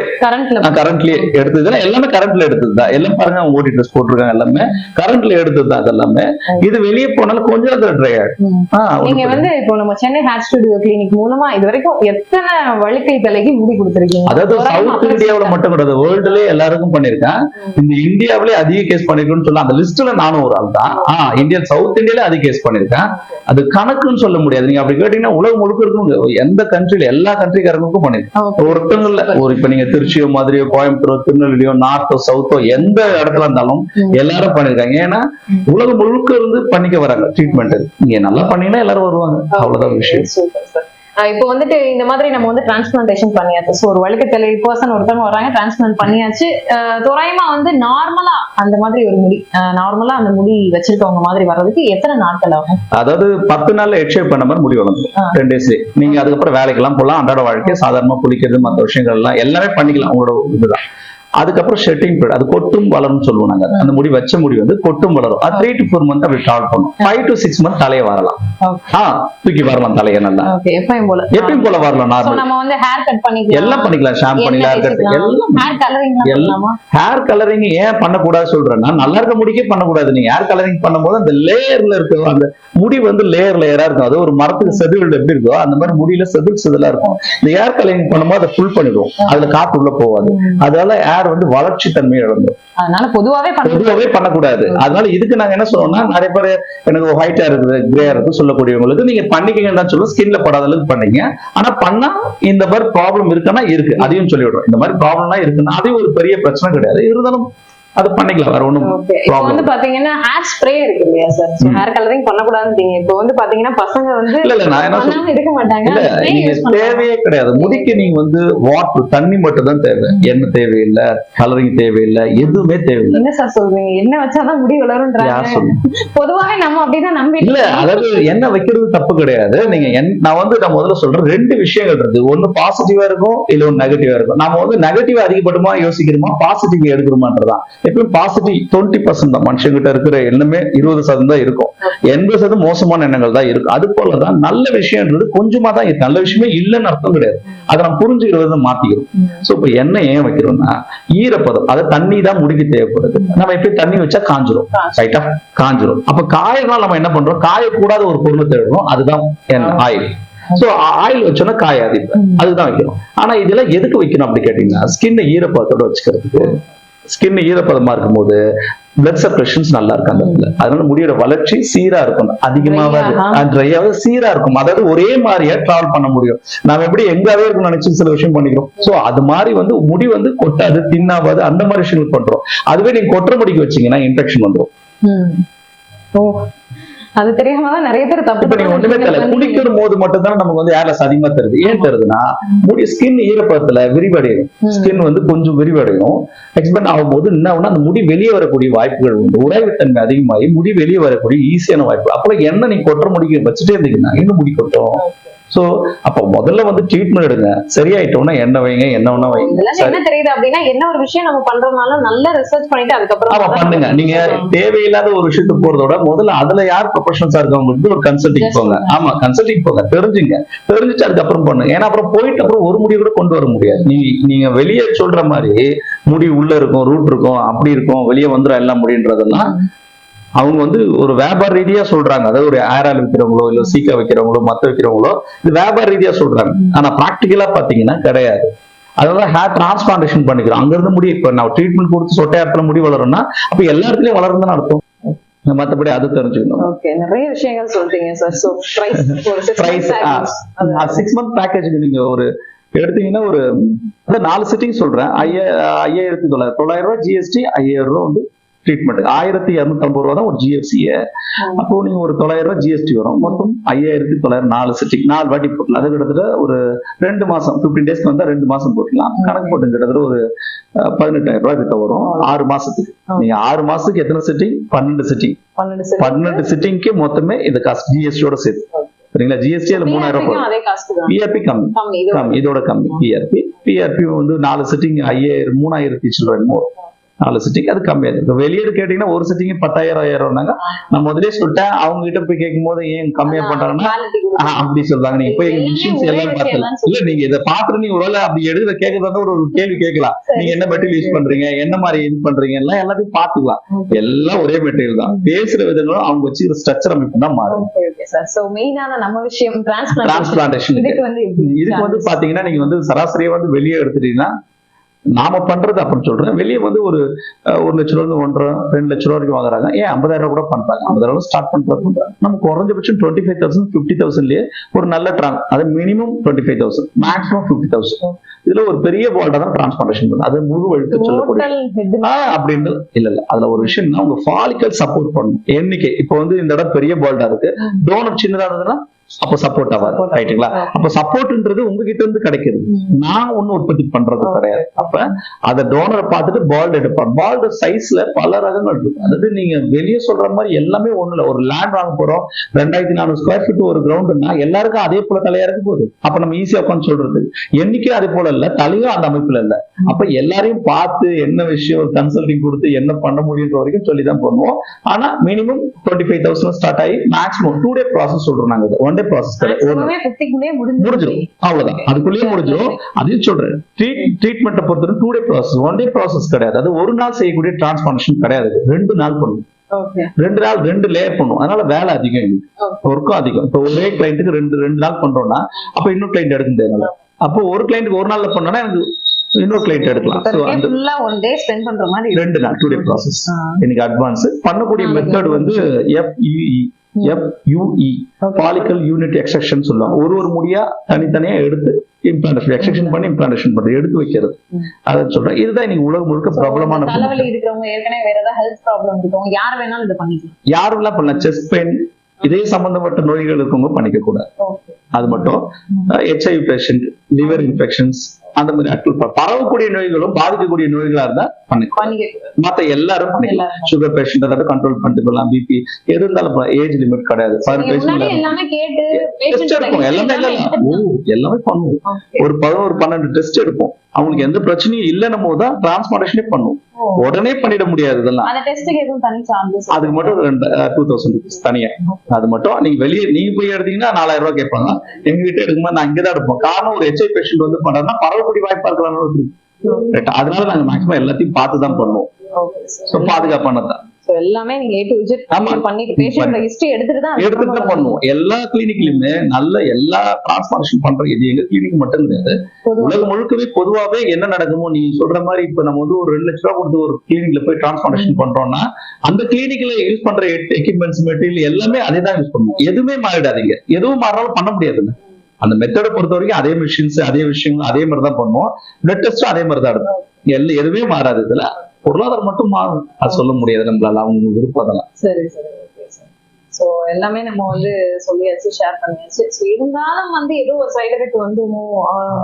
Speaker 2: கரண்ட்லயே எடுத்தது எல்லாமே கரண்ட்ல எடுத்ததுதான். எல்லாம் பாருங்க ஓடி ட்ரெஸ் போட்டிருக்காங்க, எல்லாமே கரண்ட்ல எடுத்ததுதான். அதெல்லாமே இது வெளியே போனாலும் கொஞ்ச நேரத்துல ட்ரை ஆயிடும்.
Speaker 1: நீங்க வந்து இப்போ நம்ம சென்னை ஹேர் ஸ்டுடியோ கிளினிக் மூலமா இது வரைக்கும் எத்தனை வழுக்கை தலைக்கு முடி கொடுத்திருக்கீங்க?
Speaker 2: அதாவது சவுத் இந்தியாவில மட்டும் கிடையாது, வேர்ல்டுலயே எல்லாருக்கும் பண்ணிருக்கேன். இந்த இந்தியாவிலே அதிக கேஸ் பண்ணிருக்கேன்னு சொல்ல, அந்த லிஸ்ட்ல நானும் ஒரு ஆள் தான். இந்தியன் சவுத் இந்தியால அதிக கேஸ் பண்ணிருக்கேன். அது கணக்குன்னு சொல்ல முடியாது. நீங்க அப்படி கேட்டீங்கன்னா உலகம் முழுக்க இருக்கும், எந்த கண்ட்ரில எல்லா கண்ட்ரிக்காரங்களுக்கும் பண்ணிருக்கேன். ஒருத்தவங்க இல்ல, ஒரு இப்ப நீங்க திருச்சியோ மதுரையோ கோயம்புத்தூரோ திருநெல்வேலியோ நார்த்தோ சவுத்தோ எந்த இடத்துல இருந்தாலும் எல்லாரும் பண்ணிருக்காங்க. ஏன்னா உலகம் முழுக்க இருந்து பண்ணிக்க வராங்க ட்ரீட்மெண்ட். நீங்க நல்லா பண்ணீங்கன்னா எல்லாரும் வருவாங்க, அவ்வளவுதான் விஷயம்.
Speaker 1: இப்போ வந்துட்டு இந்த மாதிரி நம்ம வந்து டிரான்ஸ்பிளான்டேஷன் பண்ணியாச்சு. ஸோ ஒரு வழுக்கத்தலை பர்சன் ஒருத்தவங்க வராங்க, டிரான்ஸ்பிளான்ட் பண்ணியாச்சு. தோராயமா வந்து நார்மலா அந்த மாதிரி ஒரு முடி, நார்மலா அந்த முடி வச்சிருக்கவங்க மாதிரி வர்றதுக்கு எத்தனை நாட்கள் ஆகும்?
Speaker 2: அதாவது 10 நாள்ல ஹெட் பண்ண மாதிரி முடி வளர்ந்து 10 டேஸ்ல நீங்க அதுக்கப்புறம் வேலைக்கெல்லாம் போகலாம். அன்றாட வாழ்க்கை சாதாரணமா குளிக்கிறது மற்ற விஷயங்கள் எல்லாம் எல்லாமே பண்ணிக்கலாம். உங்களோட இதுதான். அதுக்கப்புறம் ஷெட்டிங் பீரியட், அது கொட்டும் வளரும் சொல்லுவோம் நாங்க. அந்த முடி வச்ச முடி வந்து கொட்டும் வளரும். அது 3 to 4 months அப்படி டிராவல் பண்ணும். 5 to 6 months தலையை வரலாம். தூக்கி வரலாம் தலையை நல்லா. எப்பயும் போல வரலாம்.
Speaker 1: நம்ம வந்து ஹேர் கட் பண்ணிக்கலாம்,
Speaker 2: எல்லாம் பண்ணிக்கலாம். ஷாம்பு பண்ணிக்கலாம், ஹேர் கட் எல்லாம். ஹேர் கலரிங் ஏன் பண்ணக்கூடாது சொல்றேன்னா, நல்லா இருக்க முடிக்கே பண்ணக்கூடாது. நீங்க ஹேர் கலரிங் பண்ணும்போது அந்த லேயர்ல இருக்க அந்த முடி வந்து லேயரா இருக்கும். அது ஒரு மரத்துக்கு செதில் எப்படி இருக்கோ அந்த மாதிரி முடியில செதிலா இருக்கும். இந்த ஹேர் கலரிங் பண்ணும்போது அதை ஃபுல் பண்ணிடுவோம். அதுல காத்து உள்ள போவாது. அதனால ஹேர் வந்து வளர்ச்சி தன்மை இழந்துடும்.
Speaker 1: அதனால பொதுவாவே
Speaker 2: பண்ணக்கூடாது. அதனால இதுக்கு நாங்க என்ன சொல்றோம்னா, நிறைய பேர் எனக்கு ஒயிட்டா இருக்குது, கிரேயா இருக்கு சொல்லக்கூடியவங்களுக்கு நீங்க பண்ணிக்கங்கன்னு தான் சொல்லுவோம். ஸ்கின்ல படாத அளவுக்கு பண்ணீங்க. ஆனா பண்ணா இந்த மாதிரி ப்ராப்ளம் இருக்குன்னா இருக்கு, அதையும் சொல்லி விடுறோம். இந்த மாதிரி ப்ராப்ளம்லாம் இருக்குன்னா அது ஒரு பெரிய பிரச்சனை கிடையாது. இருந்தாலும் அது பண்ணிக்கலாம், வேற ஒண்ணும் ப்ராப்ளம்
Speaker 1: வந்து பாத்தீங்கன்னா ஹேர் ஸ்ப்ரே இருக்கு இல்லையா சார்? ஹேர் கலரிங் பண்ணக்கூடாதுன்னு இப்போ வந்து பாத்தீங்கன்னா பசங்க வந்து இருக்க மாட்டாங்க.
Speaker 2: நீங்க தேவையே கிடையாது. முடிக்கு நீங்க வந்து வாட்டர், தண்ணி மட்டும் தான் தேவை. எண்ணெய் தேவையில்லை, கலரிங் தேவையில்லை, எதுவுமே தேவையில்லை.
Speaker 1: என்ன சார் சொல்றீங்க? எண்ணெய் வச்சாதான் முடி வளரும்ன்றாங்க. பொதுவாவே நம்ம அப்படிதான் நம்பி
Speaker 2: இல்ல. அதாவது எண்ணெய் வைக்கிறது தப்பு கிடையாது. நீங்க நான் முதல்ல சொல்றேன், 2 விஷயங்கள் இருக்கு. ஒண்ணு பாசிட்டிவா இருக்கும், இல்ல ஒன்னு நெகட்டிவா இருக்கும். நாம வந்து நெகட்டிவா அதிகப்பட்டமா யோசிக்கிறோமா, பாசிட்டிவ் எடுக்கிறோமான்றதான். எப்பயும் பாசிட்டிவ் 20% தான் மனுஷங்கிட்ட இருக்கிற எண்ணமே 20% தான் இருக்கும், 80% மோசமான எண்ணங்கள் தான் இருக்கும். அது போலதான் நல்ல விஷயம்ன்றது கொஞ்சமா தான் இருக்கு, நல்ல விஷயமே இல்லைன்னு அர்த்தம் கிடையாது. அதை நம்ம புரிஞ்சுக்கிறத மாத்திக்கிறோம். சோ இப்ப எண்ணெய் ஏன் வைக்கிறோம்னா ஈரப்பதம், அதை தண்ணி தான் முடிக்க தேவைப்படுது. நம்ம எப்பயும் தண்ணி வச்சா காஞ்சிரும், ரைட்டா, காஞ்சிரும். அப்ப காயனால நம்ம என்ன பண்றோம், காயக்கூடாத ஒரு பொருளை தேடுறோம், அதுதான் ஆயில். சோ ஆயில் வச்சோம்னா காயாது, அதுதான் வைக்கணும். ஆனா இதெல்லாம் எதுக்கு வைக்கணும் அப்படி கேட்டீங்கன்னா, ஸ்கின்னை ஈரப்பதத்தோட வச்சுக்கிறதுக்கு. ஸ்கின் ஈரப்பதமா இருக்கும் போது பிளட் சர்க்குலேஷன்ஸ் நல்லா இருக்கும் அந்த இடத்துல, அதனால முடியோட வளர்ச்சி சீரா இருக்கும், அதிகமாக ட்ரையாவது சீரா இருக்கும். அதாவது ஒரே மாதிரியா டிராவல் பண்ண முடியும். நாம எப்படி எங்காவே இருக்கும் நினைச்சு சில விஷயம் பண்ணிக்கிறோம். சோ அது மாதிரி முடி கொட்டாது, தின்னாவாது, அந்த மாதிரி விஷயங்கள் பண்றோம். அதுவே நீங்க கொற்ற முடிக்க வச்சீங்கன்னா இன்ஃபெக்ஷன் வந்துடும்.
Speaker 1: அது தெரியாம தான் நிறைய பேர் தப்பு.
Speaker 2: இப்ப நீங்க ஒண்ணுமே தெரியல, குளிக்கும் போது மட்டும் தான் நமக்கு ஏர்லெஸ் அதிகமா தருது. ஏன் தருதுன்னா, முடி ஸ்கின் ஈரப்பதத்துல விரிவடையும், ஸ்கின் கொஞ்சம் விரிவடையும். எக்ஸ்பெண்ட் ஆகும் போது என்ன ஆகும்னா, அந்த முடி வெளியே வரக்கூடிய வாய்ப்புகள் உண்டு. உறைவுத்தன்மை அதிகமாகி முடி வெளியே வரக்கூடிய ஈஸியான வாய்ப்பு. அப்ப என்ன நீங்க கொற்ற முடிக்க வச்சுட்டே இருந்தீங்கன்னா இன்னும் முடி கொட்டும். சோ அப்ப முதல்ல ட்ரீட்மெண்ட் எடுங்க, சரியாயிட்டோம்னா என்ன வைங்க, என்ன வேணா வைங்க.
Speaker 1: என்ன தெரியுது அப்படின்னா, என்ன ஒரு விஷயம் நம்ம பண்றதுனால நல்லா ரிசர்ச் பண்ணிட்டு அதுக்கப்புறம்
Speaker 2: பண்ணுங்க. நீங்க தேவையில்லாத ஒரு விஷயத்துக்கு போறதோட முதல்ல அதுல யார் ப்ரொஃபஷனல்ஸா இருக்கவங்களுக்கு ஒரு கன்சல்டிங் போங்க. ஆமா, கன்சல்டிங் போங்க, தெரிஞ்சுட்டு அதுக்கப்புறம் பண்ணுங்க. ஏன்னா அப்புறம் போயிட்டு அப்புறம் ஒரு முடி கூட கொண்டு வர முடியாது. நீங்க வெளியே சொல்ற மாதிரி முடி உள்ள இருக்கும், ரூட் இருக்கும், அப்படி இருக்கும், வெளியே வந்துடும் எல்லாம் முடின்றதெல்லாம் அவங்க ஒரு வியாபார ரீதியா சொல்றாங்க. அதாவது ஒரு ஏரால் வைக்கிறவங்களோ இல்ல சீக்கா வைக்கிறவங்களோ மத்த வைக்கிறவங்களோ இது வியாபார ரீதியா சொல்றாங்க. ஆனா பிராக்டிகலா பாத்தீங்கன்னா கிடையாது. அதனால ஹேர் டிரான்ஸ்பிளான்டேஷன் பண்ணிக்கிறோம். அங்க இருந்து முடி இப்ப நான் ட்ரீட்மெண்ட் கொடுத்து சொட்டை இடத்துல முடி வளரும்னா அப்ப எல்லா இடத்துலயும் வளருதுன்னு அர்த்தம். மத்தபடி அது தெரிஞ்சுக்கணும்.
Speaker 1: ஓகே, நிறைய விஷயங்கள் சொல்றீங்க சார். சோ பிரைஸ்
Speaker 2: 6 month பேக்கேஜ்க்கு நீங்க எடுத்தீங்கன்னா 4 சிட்டிங் சொல்றேன். 5900 ரூபாய் ஜிஎஸ்டி, 5000 ரூபாய் ட்ரீட்மெண்ட், 1250 ரூபா தான் ஒரு ஜிஎஃப்சிய. அப்போ நீங்க 900 ரூபாய் ஜிஎஸ்டி வரும். மொத்தம் 5900, 4 சிட்டிங், 4 வாட்டி போட்டலாம். அது கிட்டத்தட்ட ஒரு 2 மாசம், 15 டேஸ்க்கு வந்தா 2 மாசம் போட்டலாம். கணக்கு போட்டு கிட்டத்தட்ட ஒரு 18000 ரூபாய் கிட்ட வரும் 6 மாசத்துக்கு. நீங்க 6 மாசத்துக்கு எத்தனை சிட்டிங்? 12 சிட்டிங். 12 சிட்டிங்க்கு மொத்தமே இது காஸ்ட் ஜிஎஸ்டியோட சேர்த்து. சரிங்களா? ஜிஎஸ்டி 3000 ரூபாய். பிஆர்பி கம்மி, இதோட கம்மி. பிஆர்பி 4 சிட்டிங் 3000 சில்லறை 4 சிட்டிங், அது கம்மியா இருக்கு. வெளியே கேட்டீங்கன்னா ஒரு சிட்டிங் 10,000 நான் முதலே சொல்லிட்டேன். அவங்க கிட்ட போய் கேட்கும் போது ஏன் கம்மியா பண்றாங்கன்னா அப்படி சொல்றாங்க. நீங்க போய் மிஷின்ஸ் எல்லாம் பார்த்தல இல்ல, நீங்க இதை பாத்துட்டு நீங்க ஒருவேளை அப்படி எடுத்து கேட்கறதா ஒரு கேள்வி கேட்கலாம். நீங்க என்ன மெட்டீரியல் யூஸ் பண்றீங்க, என்ன மாதிரி இது பண்றீங்க, எல்லாம் எல்லாத்தையும் பாத்துக்கலாம். எல்லாம் ஒரே மெட்டீரியல் தான், பேசுற விதங்களும் அவங்க வச்சு ஸ்ட்ரக்சர் அமைப்பு தான் மாறும். டிரான்ஸ்பிளான்டேஷன் இதுக்கு பாத்தீங்கன்னா நீங்க சராசரியா வெளியே எடுத்துட்டீங்கன்னா நாம பண்றது அப்படின்னு சொல்றேன். வெளியே ஒரு 1 லட்சம் ரூபாய் 1.5 2 லட்சம் ரூபாய் வரைக்கும் வாங்குறாங்க. ஏன் 50,000 ரூபாய் கூட பண்றாங்க. 50,000 ஸ்டார்ட் பண்றாங்க. நம்ம குறைஞ்சபட்சம் 25,000 50,000லயே ஒரு நல்ல அது மினிமம் 25,000 மேக்ஸிமம் 50,000. இதுல ஒரு பெரிய பால்டா தான் டிரான்ஸ்பிளான்டேஷன் பண்ணும். அது முழு வழுத்து சொல்லக்கூடிய அப்படின்னு இல்ல. அதுல ஒரு விஷயம் உங்க ஃபாலிக்கல் சப்போர்ட் பண்ணும். எண்ணிக்கை இப்போ இந்த இடம் பெரிய பால்டா இருக்கு, டோனர் சின்னதா இருந்ததுன்னா அப்ப சப்போர்ட் ஆகாது, ரைட்டுங்களா? அப்ப சப்போர்ட்ன்றது உங்ககிட்ட இருந்து கிடைக்கிறது, நான் ஒண்ணு உற்பத்தி பண்றது கிடையாது. அப்ப அத டோனரை பார்த்துட்டு பால்ட் எடுப்பாங்க. பால்ட் சைஸ்ல பல ரகங்கள் இருக்கு. அதாவது நீங்க வெளியே சொல்ற மாதிரி எல்லாமே ஒண்ணு இல்ல. ஒரு லேண்ட் வாங்க போறோம், 2400 ஸ்கொயர் ஃபீட் ஒரு கிரவுண்ட்னா எல்லாருக்கும் அதே போல தலையா இருக்க போகுது. அப்ப நம்ம ஈஸியா உட்காந்து சொல்றது எண்ணிக்கை அதே போல இல்ல, தலையும் அந்த அமைப்புல இல்ல. அப்ப எல்லாரையும் பார்த்து என்ன விஷயம் கன்சல்டிங் கொடுத்து என்ன பண்ண முடியுன்ற வரைக்கும் சொல்லிதான் பண்ணுவோம். ஆனா மினிமம் 25,000 ஸ்டார்ட் ஆகி மேக்ஸிமம் 2 டே ப்ராசஸ் சொல்றோம். நாங்க ஒன் டே ப்ராசஸ் முடிஞ்சிடும், அவ்வளவுதான், அதுக்குள்ளேயே முடிஞ்சிடும். அதையும் சொல்றேன், ட்ரீட்மெண்ட்டை பொறுத்தவரை 2 டே ப்ராசஸ், 1 டே ப்ராசஸ் கிடையாது. அது ஒரு நாள் செய்யக்கூடிய டிரான்ஸ்பிளான்டேஷன் கிடையாது, 2 நாள் பண்ணும். 2 நாள் 2 லேயர் பண்ணும். அதனால வேலை அதிகம், ஒர்க்கும் அதிகம். இப்போ ஒரே கிளைண்ட்டுக்கு 2 நாள் பண்றோம்னா அப்ப இன்னும் கிளைண்ட் எடுக்க முடியாது. அப்போ ஒரு கிளைண்ட்டுக்கு ஒரு நாள்ல பண்ணோம்னா எனக்கு இன்னொரு கிளைண்ட் எடுக்கலாம். 2 நாள் 2 டே ப்ராசஸ். எனக்கு அட்வான்ஸ் பண்ணக்கூடிய method FUE follicle unit extraction சொல்லுவாங்க. ஒரு முடியா தனித்தனியா எடுத்து இம்ப்ளான்டேஷன் எக்ஸ்ட்ராக்ஷன் பண்ணி இம்ப்ளான்டேஷன் பண்றது, எடுத்து வைக்கிறது. அதை சொல்றேன். இதுதான் இன்னைக்கு உலகம் முழுக்க பிரபலமான.
Speaker 1: தலைவலி இருக்கிறவங்க, ஏற்கனவே வேற ஏதாவது ஹெல்த் ப்ராப்ளம் இருக்கவங்க யார் வேணாலும் இதை பண்ணிக்கலாம்.
Speaker 2: யாரெல்லாம் பண்ணலாம், செஸ்ட் பெயின் இதே சம்பந்தப்பட்ட நோய்கள் இருக்கவங்க பண்ணிக்க கூடாது. அது மட்டும் HIV பேஷண்ட், லிவர் இன்ஃபெக்ஷன்ஸ் அந்த மாதிரி பரவக்கூடிய நோய்களும் பாதிக்கக்கூடிய நோய்களா இருந்தா பண்ணிக்கலாம். மத்த எல்லாரும் பண்ணிக்கலாம். சுகர் பேஷண்ட் அதை கண்ட்ரோல் பண்ணிட்டு போகலாம். பிபி எது இருந்தாலும் ஏஜ் லிமிட் கிடையாது. எல்லாமே பண்ணுவோம். ஒரு 11-12 டெஸ்ட் எடுப்போம். அவங்களுக்கு எந்த பிரச்சனையும் இல்லைன்னும் போதுதான் டிரான்ஸ்பிளான்டேஷனே பண்ணும். உடனே பண்ணிட முடியாது இதெல்லாம்.
Speaker 1: அந்த டெஸ்ட்டுக்கு எதுவும் தனி சார்ஜஸ்?
Speaker 2: அதுக்கு மட்டும் 2000 rupees தனியா. அது மட்டும் நீங்க வெளியே நீங்க போய் எடுத்தீங்கன்னா 4000 ரூபாய் கேட்பாங்க. எங்க கிட்ட எடுக்கும்போது நான் இங்கதான் எடுப்போம். காரணம் ஒரு HIV பேஷண்ட் வந்து பண்றதுன்னா பரவக்கூடிய வாய்ப்பா இருக்கலாம். அதனால நாங்க மேக்ஸிமம் எல்லாத்தையும் பார்த்துதான் பண்ணுவோம். பாதுகாப்பானதான்.
Speaker 1: எல்லாமே நீங்க A to Z பண்ணிட்டு பேஷண்ட் ஹிஸ்டரி எடுத்துட்டு தான்
Speaker 2: பண்ணுவோம். எல்லா கிளினிக்லயுமே நல்ல எல்லா டிரான்ஸ்பிளான்டேஷன் பண்ற இது எங்க கிளினிக் மட்டும் கிடையாது, உலகம் முழுக்கவே பொதுவாவே என்ன நடக்குமோ நீங்க சொல்ற மாதிரி இப்ப நம்ம வந்து ஒரு 2 லட்ச ரூபாய் கொடுத்து ஒரு கிளினிக்ல போய் டிரான்ஸ்பிளான்டேஷன் பண்றோம்னா அந்த கிளினிக்ல யூஸ் பண்ற எக்யூப்மெண்ட்ஸ் மெட்டீரியல் எல்லாமே அதே தான் யூஸ் பண்ணுவோம். எதுவுமே மாறிடாதீங்க. எதுவும் மாறினாலும் பண்ண முடியாதுங்க. அந்த மெத்தடை பொறுத்த வரைக்கும் அதே மிஷின்ஸ் அதே விஷயங்கள் அதே மாதிரி தான் பண்ணுவோம். பிளட் டெஸ்டும் அதே மாதிரி தான் எடுப்போம். எதுவுமே மாறாது. இதுல பொருளாதாரம் மட்டும் மாறும், அது சொல்ல முடியாது நம்மளால, அவங்க விருப்பம்.
Speaker 1: சரி சரி, ஓகே சார். சோ எல்லாமே நம்ம வந்து சொல்லியாச்சு, ஷேர் பண்ணியாச்சு. சோ இருந்தாலும் வந்து ஏதோ ஒரு சைடு எஃபெக்ட் வந்து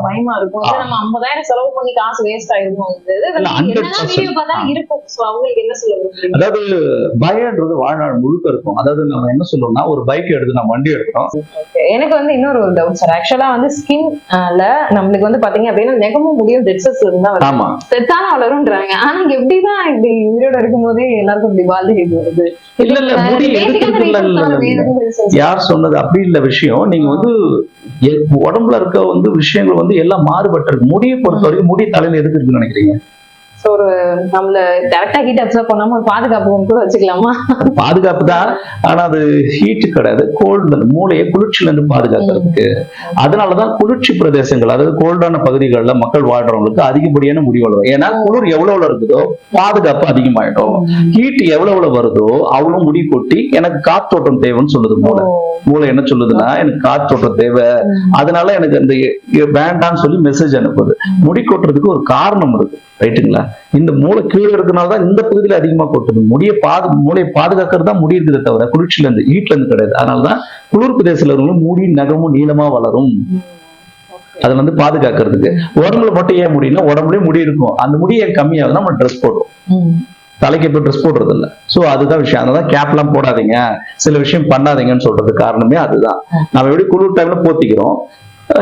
Speaker 1: பயமா இருக்கும். நம்ம 50,000 செலவு பண்ணி காசு வேஸ்ட் ஆயிருக்கும். வீடியோ பார்த்தா இருக்கும். சோ அவங்களுக்கு என்ன சொல்ல முடியும்? அதாவது
Speaker 2: பயம்ன்றது வாழ்நாள் முழுக்க இருக்கும். அதாவது நம்ம என்ன சொல்லணும்னா ஒரு பைக் எடுத்து நம்ம வண்டி எடுக்கிறோம்.
Speaker 1: எனக்கு வந்து இன்னொரு ஒரு டவுட் சார். ஆக்சுவலா வந்து ஸ்கின்ல நம்மளுக்கு வந்து பாத்தீங்க அப்படின்னா நெகமும் முடியும் டெட் செல்ஸ் இருந்தா செத்தான வளரும்ன்றாங்க. ஆனா எப்படிதான் இப்படி உயிரோட இருக்கும் போதே எல்லாருக்கும் இப்படி பாதிப்பு வருது?
Speaker 2: இல்ல இல்ல, முடி எடுக்கிறதுல யார் சொன்னது அப்படி இல்ல விஷயம். நீங்க வந்து உடம்புல இருக்க வந்து விஷயங்கள் வந்து எல்லாம் மாறுபட்டு இருக்கு. முடியை பொறுத்த வரைக்கும் முடி தலையில எதுக்கு இருக்குன்னு நினைக்கிறீங்க?
Speaker 1: ஒரு நம்மள டைரக்டா ஹீட் அப்சர்வ் பண்ணாம ஒரு பாதுகாப்பு கூட வச்சுக்கலாமா?
Speaker 2: பாதுகாப்பு தான், ஆனா அது ஹீட் கிடையாது. கோல்டு, மூளையை குளிர்ச்சியில இருந்து பாதுகாக்கிறதுக்கு. அதனாலதான் குளிர்ச்சி பிரதேசங்கள், அதாவது கோல்டான பகுதிகளில் மக்கள் வாழ்றவங்களுக்கு அதிகப்படியான முடி வளரும். ஏன்னா குளிர் எவ்வளவு இருக்குதோ பாதுகாப்பு அதிகமாயிடும். ஹீட் எவ்வளவு வருதோ அவ்வளவு முடி கொட்டி எனக்கு காத்தோட்டம் தேவைன்னு சொல்லுது மூளை. மூளை என்ன சொல்லுதுன்னா எனக்கு காத்தோட்டம் தேவை, அதனால எனக்கு அந்த வேண்டான்னு சொல்லி மெசேஜ் அனுப்புது. முடி கொட்டுறதுக்கு ஒரு காரணம் இருக்கு, ரைட்டுங்களா? இந்த மூளை கீழே இருக்கனாலதான் இந்த பகுதியில அதிகமா கொட்டுது. மூளையை பாதுகாக்கிறது தான் முடி இருக்குதே தவிர குளிர்ச்சியில இருந்து ஹீட்ல இருந்து கிடையாது. அதனாலதான் குளிர் பிரதேசத்துல இருக்கவங்களும் முடி நகமும் நீளமா வளரும். அது வந்து பாதுகாக்கிறதுக்கு. உடம்புல மட்டும் ஏன் முடியும்னா உடம்புலயும் முடி இருக்கும், அந்த முடி ஏன் கம்மியாகுதுன்னா நம்ம ட்ரெஸ் போடுறோம். தலைக்கு எப்ப ட்ரெஸ் போடுறது இல்ல. சோ அதுதான் விஷயம். அதனால கேப் எல்லாம் போடாதீங்க, சில விஷயம் பண்ணாதீங்கன்னு சொல்றது காரணமே அதுதான். நம்ம எப்படி குளிர் டைம்ல போத்திக்கிறோம்,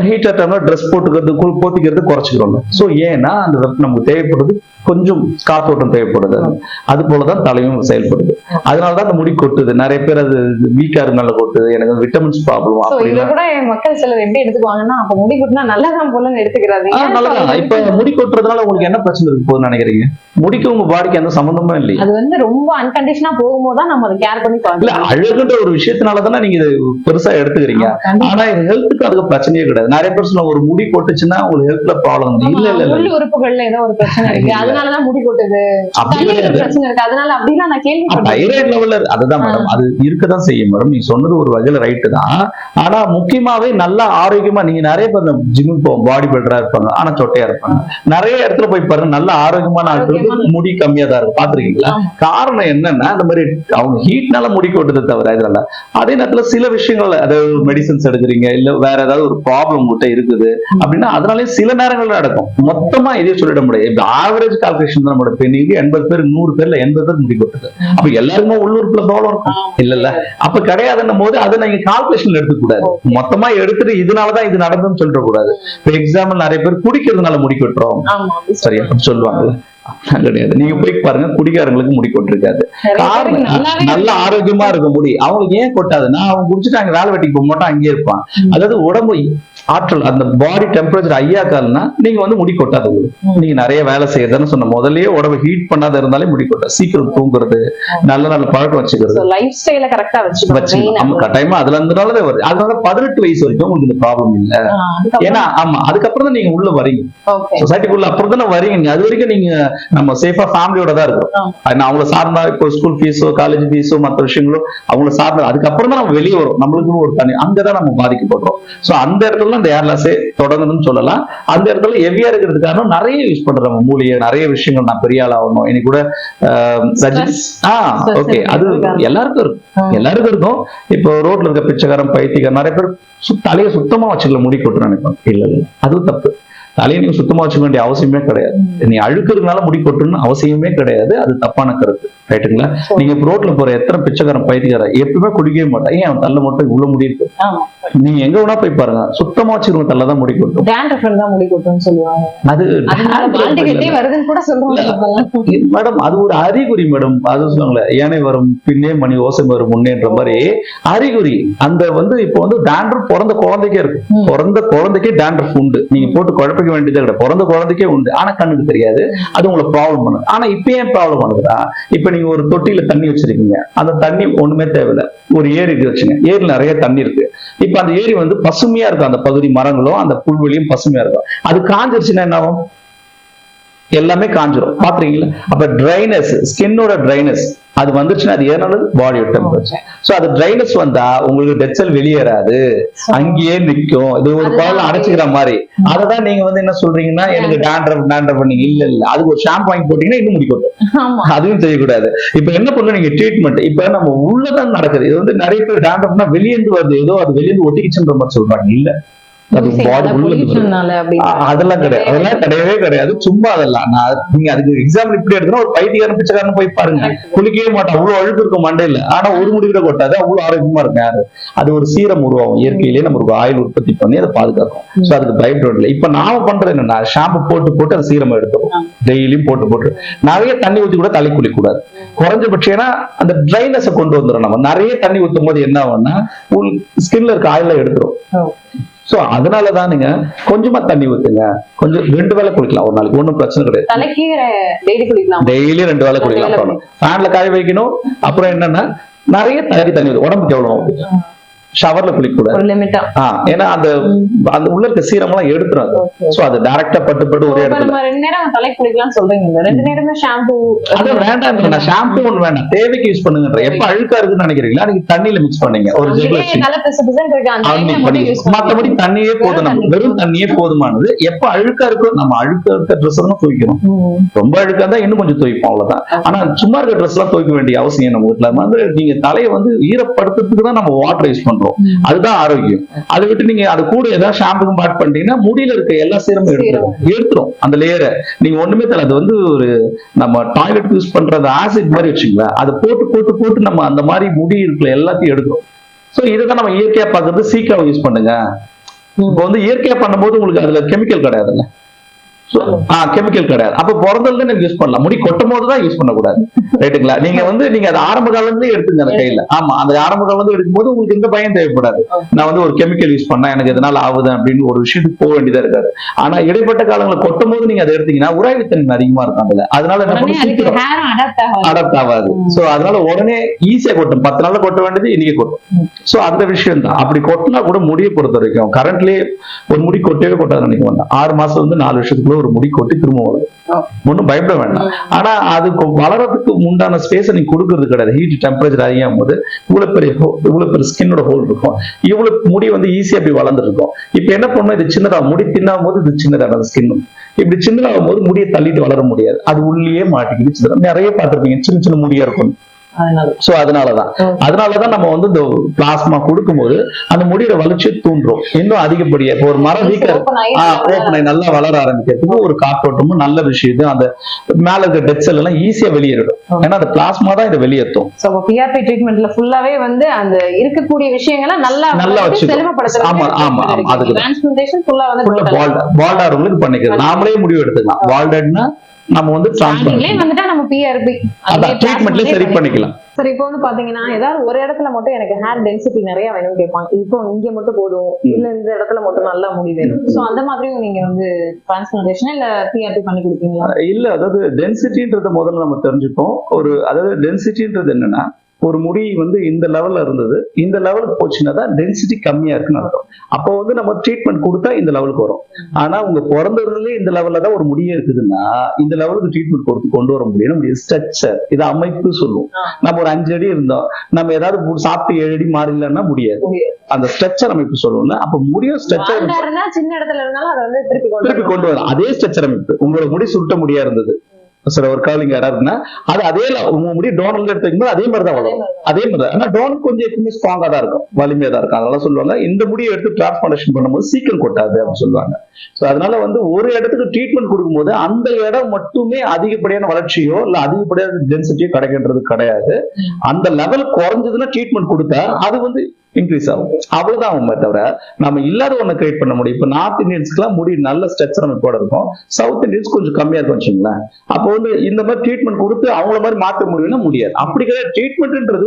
Speaker 2: ஹீட்டர் டைம்ல ட்ரெஸ் போட்டுக்கிறது போத்திக்கிறது குறைச்சிக்கிறோம். சோ ஏன்னா அந்த வெப்பம் நமக்கு தேவைப்படுது, கொஞ்சம் காத்தோட்டம் தேவைப்படுது. அது போலதான் தலையும் செயல்படுது. அதனாலதான் அந்த முடி கொட்டுது. நிறைய பேர் அது வீக்கா இருந்தால கொட்டுது, எனக்கு விட்டமின்ஸ் ப்ராப்ளம்
Speaker 1: அப்படின்னா கூட மக்கள் சிலர் எப்படி எடுத்துக்குவாங்கன்னா அப்ப முடி கொட்டினா நல்லதான் போல எடுத்துக்கிறாங்க.
Speaker 2: நல்லதான். இப்ப முடி கொட்டுறதுனால உங்களுக்கு என்ன பிரச்சனை இருக்கு போகுதுன்னு நினைக்கிறீங்க? முடிக்கு உங்க பாடிக்கு எந்த சம்பந்தமும் இல்லை.
Speaker 1: அது வந்து ரொம்ப அன்கண்டிஷனா போகும்போது நம்ம அதை கேர் பண்ணி
Speaker 2: இல்ல, அழகுன்ற ஒரு விஷயத்தினாலதானே நீங்க இது பெருசா எடுத்துக்கிறீங்க. ஆனா இது ஹெல்த்துக்கு அதுக்கு பிரச்சனையே கிடையாது. நிறைய பேர் சொல்ல ஒரு முடி கொட்டுச்சுன்னா உங்களுக்கு ஹெல்த்ல ப்ராப்ளம் இல்ல இல்ல இல்ல,
Speaker 1: உறுப்புகள்ல ஏதோ ஒரு பிரச்சனை இருக்கு அதனாலதான் முடி கொட்டுது பிரச்சனை இருக்கு. அதனால அப்படிலாம் நான் கேள்விப்பட்டேன். தைராய்டு
Speaker 2: லெவல்ல அதுதான் மேடம், அது இருக்கதான் செய்யும் மேடம். நீங்க சொன்னது ஒரு வகையில ரைட்டு தான். ஆனா முக்கியமாவே நல்லா ஆரோக்கியமா நீங்க நிறைய பேர் ஜிம் போவோம், பாடி பில்டரா இருப்பாங்க, ஆனா சொட்டையா இருப்பாங்க. நிறைய இடத்துல போய் பாருங்க, நல்ல ஆரோக்கியமான ஆட்களுக்கு முடி கம்மியா தான் இருக்கும். பாத்துருக்கீங்களா? காரணம் என்னன்னா அந்த மாதிரி அவங்க ஹீட்னால முடி கொட்டுறது தவிர இதனால. அதே நேரத்துல சில விஷயங்கள், அதாவது மெடிசன்ஸ் எடுக்கிறீங்க, இல்ல வேற ஏதாவது ஒரு ப்ராப்ளம் உங்கள்கிட்ட இருக்குது அப்படின்னா அதனாலே சில நேரங்கள்ல நடக்கும். மொத்தமா இதே சொல்லிட முடியாது. ஆவரேஜ் கால்குலேஷன் தான் நம்மளோட பெண்ணிக்கு 80 பேர் 100 பேர்ல 80 பேர் முடி கொட்டுது. அப்ப எல்லாருமே உள்ளூருக்குள்ள ப்ராப்ளம் இருக்கும் இல்ல இல்ல, அப்ப கிடையாதுன்னும் போது அதை நீங்க கால்குலேஷன் எடுத்துக்க கூடாது. மொத்தமா எடுத்துட்டு இதனாலதான் இது நடந்துன்னு சொல்லிட கூடாது. இப்ப எக்ஸாம்பிள் நிறைய பேர் குடிக்கிறதுனால முடி கொட்டுறோம் சரியா சொல்லுவாங்கல்ல, கிடையாது. நீங்க போய் பாருங்க, குடிக்காரங்களுக்கு முடி கொட்டிருக்காது. நல்ல ஆரோக்கியமா இருக்க முடி அவங்களுக்கு ஏன் கொட்டாதுன்னா அவங்க குடிச்சுட்டு அங்க வேலை வெட்டிக்கு போக மாட்டோம், அங்கேயே இருப்பான். அதாவது உடம்பு ஆற்றல், அந்த பாடி டெம்பரேச்சர் ஐயாக்கால்னா நீங்க வந்து முடி கொட்டாது. நீங்க நிறைய வேலை செய்யறதுன்னு சொன்ன முதல்லயே உடம்பு ஹீட் பண்ணாத இருந்தாலே முடி கொட்டாது. சீக்கிரம் தூங்குறது, நல்ல நல்ல பழக்கம் வச்சுக்கிறது,
Speaker 1: லைஃப் ஸ்டைல கரெக்டா
Speaker 2: வச்சுக்கணும். கட்டாயமா அதுல இருந்தனாலதான் வருது. அதனால 18 வயசு வரைக்கும் உங்களுக்கு இந்த ப்ராப்ளம் இல்ல. ஏன்னா ஆமா, அதுக்கப்புறம் தான் நீங்க உள்ள வரீங்க, சொசைட்டிக்குள்ள அப்புறம் தானே வரீங்க. அது வரைக்கும் நீங்க நம்ம சேஃபா ஃபேமிலியோட தான் இருக்கும். அவங்கள சார்ந்தா இப்போ ஸ்கூல் ஃபீஸோ காலேஜ் ஃபீஸோ மற்ற விஷயங்களோ அவங்கள சார்ந்த, அதுக்கப்புறம் தான் நம்ம வெளியே வரும். நம்மளுக்குன்னு ஒரு தனி அங்கதான் நம்ம பாதிக்கப்படுறோம். சோ அந்த இடத்துல அந்த ஏர்லாஸே தொடங்கணும்னு சொல்லலாம். அந்த இடத்துல ஹெவியா இருக்கிறதுக்காக நிறைய யூஸ் பண்றாங்க மூலிகை, நிறைய விஷயங்கள். நான் பெரிய ஆள் ஆகணும், எனக்கு கூட ஓகே, அது எல்லாருக்கும் இருக்கும், எல்லாருக்கும் இருக்கும். இப்போ ரோட்ல இருக்க பிச்சைக்காரன் பைத்தியக்காரன் நிறைய பேர் தலையை சுத்தமா வச்சுக்கல முடி கொட்டுன்னு நினைப்பாங்க. இல்ல இல்ல, அதுவும் தப்பு. தலையை நீங்க சுத்தமா வச்சுக்க வேண்டிய அவசியமே கிடையாது. நீ அழுக்கிறதுனால முடி கொட்டுன்னு அவசியமே கிடையாது. அது தப்பான கருத்து. ரைட்டுங்களா? நீங்க ரோட்ல போற எத்தனை பிச்சைக்காரன் பைத்தியக்காரன் எப்பவுமே குடிக்கவே மாட்டான். ஏன் அவன் தள்ள மட்டும் இவ்வளவு முடி இருக்கு? நீங்க எங்க வேணா போய் பாருங்க, சுத்தமா வச்சிருக்க தள்ள தான் முடி கொட்டும்.
Speaker 1: தான் முடி கொட்டும்னு சொல்லுவாங்க.
Speaker 2: அது
Speaker 1: வருதுன்னு கூட சொல்லுவாங்க
Speaker 2: மேடம், அது ஒரு அறிகுறி மேடம். அது சொல்லுவாங்களே, யானை வரும் பின்னே மணி ஓசை வரும் முன்னேன்ற மாதிரி அறிகுறி. அந்த வந்து இப்போ வந்து டேண்ட்ரஃப் பிறந்த குழந்தைக்கே இருக்கு. பிறந்த குழந்தைக்கே டேண்ட்ரஃப் உண்டு. நீங்க போட்டு குழப்பிக்க வேண்டியதே கிடையாது. பிறந்த குழந்தைக்கே உண்டு. ஆனா கண்ணுக்கு தெரியாது. அது உங்களுக்கு ப்ராப்ளம் பண்ணுது. ஆனா இப்ப ஏன் ப்ராப்ளம் பண்ணுதுன்னா, இப்ப நீங்க ஒரு தொட்டியில தண்ணி வச்சிருக்கீங்க. அந்த தண்ணி ஒண்ணுமே தேவையில்லை. ஒரு ஏரி வச்சுங்க. ஏரியில நிறைய தண்ணி இருக்கு. இப்ப அந்த ஏரி வந்து பசுமையா இருக்கும். அந்த பகுதி மரங்களும் அந்த புல்வெளியும் பசுமையா இருக்கும். அது காஞ்சிருச்சுன்னா என்ன ஆகும்? எல்லாமே காஞ்சிரும். பாத்துறீங்களா? அப்ப ட்ரைனஸ், ஸ்கின்னோட ட்ரைனஸ் அது வந்துச்சுன்னா அது ஏனால பாடியோட டெம்பரேச்சர். சோ அது ட்ரைனஸ் வந்தா உங்களுக்கு டெட் செல் வெளியேறாது, அங்கேயே நிக்கும். இது ஒரு குழந்தை அடைச்சுக்கிற மாதிரி. அததான் நீங்க வந்து என்ன சொல்றீங்கன்னா, எனக்கு டேண்ட்ரஃப் பண்ணீங்க. இல்ல அதுக்கு ஒரு ஷாம்பு வாங்கி போட்டீங்கன்னா இன்னும் முடி கொட்டும். அதுவும் செய்யக்கூடாது. இப்ப என்ன பண்ணணும் நீங்க ட்ரீட்மெண்ட்? இப்ப நம்ம உள்ளதான் நடக்குது. இது வந்து நிறைய பேர் டேண்ட்ரஃப்னா வெளியேந்து வருது, ஏதோ அது வெளியேந்து ஒட்டிக்கிச்சுன்ற மாதிரி சொல்றாங்க. இல்ல, அதெல்லாம் கிடையாது. அதெல்லாம் கிடையவே கிடையாது. சும்மா அதெல்லாம் நீங்க அதுக்கு எக்ஸாம்பிள் இப்படி எடுத்தா ஒரு பைத்தியக்காரன் பிச்சைக்காரன் போய் பாருங்க, குளிக்கவே மாட்டான். அவ்வளவு அழுக்கு இருக்கும் மண்டையில. ஆனா ஒரு முடி கூட கொட்டாது. அவ்வளவு ஆரோக்கியமா இருக்கும். யாரு அது ஒரு சீரம் உருவாகும். இயற்கையிலேயே நம்ம ஒரு ஆயில் உற்பத்தி பண்ணி அதை பாதுகாக்கும். சோ அதுக்கு பயப்பட. இப்ப நாம பண்றது என்னன்னா, ஷாம்பு போட்டு அது சீரமா எடுத்துரும். டெய்லியும் போட்டு நிறைய தண்ணி ஊத்தி கூட தலை குளிக்க கூடாது. குறைஞ்சபட்சம் அந்த ட்ரைனஸை கொண்டு வந்துடும். நம்ம நிறைய தண்ணி ஊத்தும் போது என்ன ஆகும்னா, ஸ்கின்ல இருக்க ஆயில எடுத்துரும். சோ அதனாலதான் நீங்க கொஞ்சமா தண்ணி ஊத்துங்க. கொஞ்சம் 2 வேளை குளிக்கலாம் ஒரு நாளைக்கு. ஒண்ணும் பிரச்சனை கிடையாது.
Speaker 1: தலைக்கு டெய்லி குளிக்கலாம்.
Speaker 2: டெய்லி 2 வேளை குளிக்கலாம். ஃபேன்ல காய வைக்கணும். அப்புறம் என்னன்னா, நிறைய தண்ணி உடம்புக்கு எவ்வளவு ஷவர்ல குளிக்க கூடாது. ஏன்னா அந்த உள்ள இருக்க சீரம் எல்லாம் எடுத்துரும். சோ அது டைரக்டா பட்டு ஒரே இடத்துல
Speaker 1: 2 நேரம் தலை குளிக்கலாம் சொல்றீங்க. 2 நேரமே ஷாம்பு
Speaker 2: அது வேண்டாம். ஷாம்பு ஒண்ணு வேண்டாம், தேவைக்கு யூஸ் பண்ணுங்க. எப்ப அழுக்கா இருக்குன்னு நினைக்கிறீங்களா, நீங்க தண்ணியில மிக்ஸ் பண்ணீங்க. ஒரு ஜெல் வச்சு மத்தபடி தண்ணியே போதும். நம்ம வெறும் தண்ணியே போதுமானது. எப்ப அழுக்கா இருக்கோ, நம்ம அழுக்கா இருக்க ட்ரெஸ் தான் துவைக்கணும். ரொம்ப அழுக்கா இருந்தா இன்னும் கொஞ்சம் துவைப்போம், அவ்வளவுதான். ஆனா சும்மா இருக்க ட்ரெஸ் எல்லாம் துவைக்க வேண்டிய அவசியம் நம்ம வீட்டுல வந்து, நீங்க தலையை வந்து ஈரப்படுத்துறதுக்கு தான் நம்ம வாட்டர் யூஸ் பண்றோம். அதுதான் ஆரோக்கியம். அதை விட்டு நீங்க அது கூட ஏதாவது ஷாம்புக்கும் பாட் பண்ணிட்டீங்கன்னா முடியில இருக்க எல்லா சீரமும் எடுத்துரும் அந்த லேயரை. நீங்க ஒண்ணுமே தெரியல. அது வந்து ஒரு நம்ம டாய்லெட் யூஸ் பண்றது ஆசிட் மாதிரி வச்சுங்களேன். அதை போட்டு நம்ம அந்த மாதிரி முடி இருக்கிற எல்லாத்தையும் எடுக்கிறோம். சோ இதுதான் நம்ம இயற்கையா பார்க்கறது. சீக்கிரம் யூஸ் பண்ணுங்க. இப்போ வந்து இயற்கையா பண்ணும்போது உங்களுக்கு அதுல கெமிக்கல் கிடையாதுல்ல. கெமிக்கல் கிடையாது. அப்ப பிறந்ததுல நீங்க யூஸ் பண்ணலாம். முடி கொட்டும் போதுதான் யூஸ் பண்ணக்கூடாது. ரைட்டுங்களா? நீங்க அது ஆரம்ப காலம் இருந்து எடுத்துங்க அந்த கையில. ஆமா, அந்த ஆரம்ப காலம் இருந்து எடுக்கும் போது உங்களுக்கு எந்த பயம் தேவைப்படாது. நான் வந்து ஒரு கெமிக்கல் யூஸ் பண்ணா எனக்கு எதனால ஆகுது அப்படின்னு ஒரு விஷயத்துக்கு போக வேண்டியதா இருக்காது. ஆனா இடைப்பட்ட காலங்களில் கொட்டும் போது நீங்க அதை எடுத்தீங்கன்னா உராய்வுத்தன்மை அதிகமா இருக்கும் அதுல. அதனால என்ன பண்ணும், அடாப்ட் ஆகாது. சோ அதனால உடனே ஈஸியா கொட்டும். 10 நாள்ல கொட்ட வேண்டியது இன்னைக்கு கொட்டும். சோ அந்த விஷயம் தான். அப்படி கொட்டினா கூட முடியை பொறுத்த வரைக்கும் கரண்ட்லயே ஒரு முடி கொட்டவே கொட்டாது நினைக்க வேண்டாம். 6 மாசம் வந்து 4 வருஷத்துக்குள்ள ஒரு முடி கொட்டி திரும்ப வரும். ஒன்னும் பயப்பட வேண்டாம். ஆனா அதுக்கு வளர்றதுக்கு உண்டான ஸ்பேஸ் நீங்க கொடுக்கறது கிடையாது. ஹீட் டெம்பரேச்சர் அதிகம் போது இவ்வளவு பெரிய ஸ்கின்னோட ஹோல் இருக்கும். இவ்வளவு முடி வந்து ஈஸியா அப்படி வளர்ந்துட்டு இருக்கும். இப்ப என்ன பண்ணும், இது சின்னதா முடி தின்னாகும் போது இது சின்னதாக ஸ்கின்னும் இப்படி சின்னதாகும் போது முடியை தள்ளிட்டு வளர முடியாது. அது உள்ளே மாட்டிக்கிட்டு நிறைய பார்த்திருப்பீங்க, சின்ன சின்ன முடியா இருக்கும். அதனாலதான் நம்ம வந்து இந்த பிளாஸ்மா கொடுக்கும்போது அந்த முடியோட வளர்ச்சியை தூண்டுறோம். இன்னும் அதிகப்படியா இப்போ ஒரு மரம் வீக்க ஓப்பனை நல்லா வளர ஆரம்பிக்கிறதுக்கு ஒரு காற்றோட்டமும் நல்ல விஷயம். அந்த மேல இருக்க டெட் செல் எல்லாம் ஈஸியா வெளியேறிடும். ஏன்னா அந்த பிளாஸ்மா தான் இதை வெளியேற்றும்.
Speaker 1: பிஆர்பி ட்ரீட்மெண்ட்ல ஃபுல்லாவே வந்து அந்த இருக்கக்கூடிய விஷயங்களை நல்லா வச்சு
Speaker 2: ஆமா ஆமா அதுக்கு
Speaker 1: டிரான்ஸ்பிளான்டேஷன் ஃபுல்லா வந்து
Speaker 2: பால்டார்களுக்கு பண்ணிக்கிறது. நாமளே முடிவு எடுத்துக்கலாம். பால்டட்னா நம்ம வந்து
Speaker 1: நம்ம பிஆர்பி
Speaker 2: ட்ரீட்மெண்ட்ல சரி பண்ணிக்கலாம்.
Speaker 1: சரி, இப்போ வந்து பாத்தீங்கன்னா ஏதாவது ஒரு இடத்துல மட்டும் எனக்கு ஹேர் டென்சிட்டி நிறைய வேணும்னு கேட்பாங்க. இப்போ இங்க மட்டும் போதும், இல்ல இந்த இடத்துல மட்டும் நல்லா முடி வேணும். சோ அந்த மாதிரியும் நீங்க வந்து டிரான்ஸ்பிளான்டேஷன் இல்ல பிஆர்பி பண்ணி கொடுப்பீங்களா?
Speaker 2: இல்ல, அதாவது டென்சிட்டின்றத முதல்ல நம்ம தெரிஞ்சுப்போம். அதாவது டென்சிட்டின்றது என்னன்னா, ஒரு முடி வந்து இந்த லெவல்ல இருந்தது, இந்த லெவலுக்கு போச்சுன்னா தான் டென்சிட்டி கம்மியா இருக்குன்னு அர்த்தம். அப்போ வந்து நம்ம ட்ரீட்மெண்ட் கொடுத்தா இந்த லெவலுக்கு வரும். ஆனா உங்க பிறந்ததுலேயே இந்த லெவல்ல தான் ஒரு முடியே இருக்குதுன்னா இந்த லெவலுக்கு ட்ரீட்மெண்ட் கொண்டு வர முடியும். ஸ்ட்ரக்சர், இது அமைப்பு சொல்லுவோம். நம்ம ஒரு 5 அடி இருந்தோம், நம்ம ஏதாவது சாப்பிட்டு 7 அடி மாறிலன்னா முடியாது. அந்த ஸ்ட்ரக்சர் அமைப்பு சொல்லுவோம்ல, அப்ப முடியும் ஸ்ட்ரக்சர்
Speaker 1: சின்ன இடத்துல இருந்தாலும் அதை வந்து திருப்பி
Speaker 2: கொண்டு வரும். அதே ஸ்ட்ரக்சர் அமைப்பு. உங்களோட முடி சுருட்ட முடியா இருந்தது, சில ஒரு கர்லிங் ஏரா இருக்குன்னா அது அதே உங்க முடி டோனல் எடுத்து வைக்கும்போது அதே மாதிரி தான் வளரும். அதே மாதிரி தான். ஆனா டோனல் கொஞ்சம் எப்பவுமே ஸ்ட்ராங்கா தான் இருக்கும், வலிமையா தான் இருக்கும். அதனால சொல்லுவாங்க இந்த முடியை எடுத்து டிரான்ஸ்பிளான்டேஷன் பண்ணும்போது சீக்கிரம் கொட்டாது அப்படின்னு சொல்லுவாங்க. சோ அதனால ஒரு இடத்துக்கு ட்ரீட்மெண்ட் கொடுக்கும்போது அந்த இடம் மட்டுமே அதிகப்படியான வளர்ச்சியோ இல்ல அதிகப்படியான டென்சிட்டியோ கிடைக்கின்றது கிடையாது. அந்த லெவல் குறைஞ்சதுன்னா ட்ரீட்மெண்ட் கொடுத்தா அது இன்க்ரீஸ் ஆகும். அவ்வளவுதான் உண்மை தவிர நம்ம இல்லாத ஒண்ணு கிரியேட் பண்ண முடியும். இப்ப நார்த் இந்தியன்ஸ்க்குலாம் முடி நல்ல ஸ்ட்ரக்சர் அமைப்போட இருக்கும், சவுத் இந்தியன்ஸ் கொஞ்சம் கம்மியா இருக்கும் வச்சுங்களேன். அப்போ இந்த மாதிரி ட்ரீட்மெண்ட் கொடுத்து அவங்கள மாதிரி மாற்ற முடியும்னா முடியாது. அப்படி கிடையாது. ட்ரீட்மெண்ட்ன்றது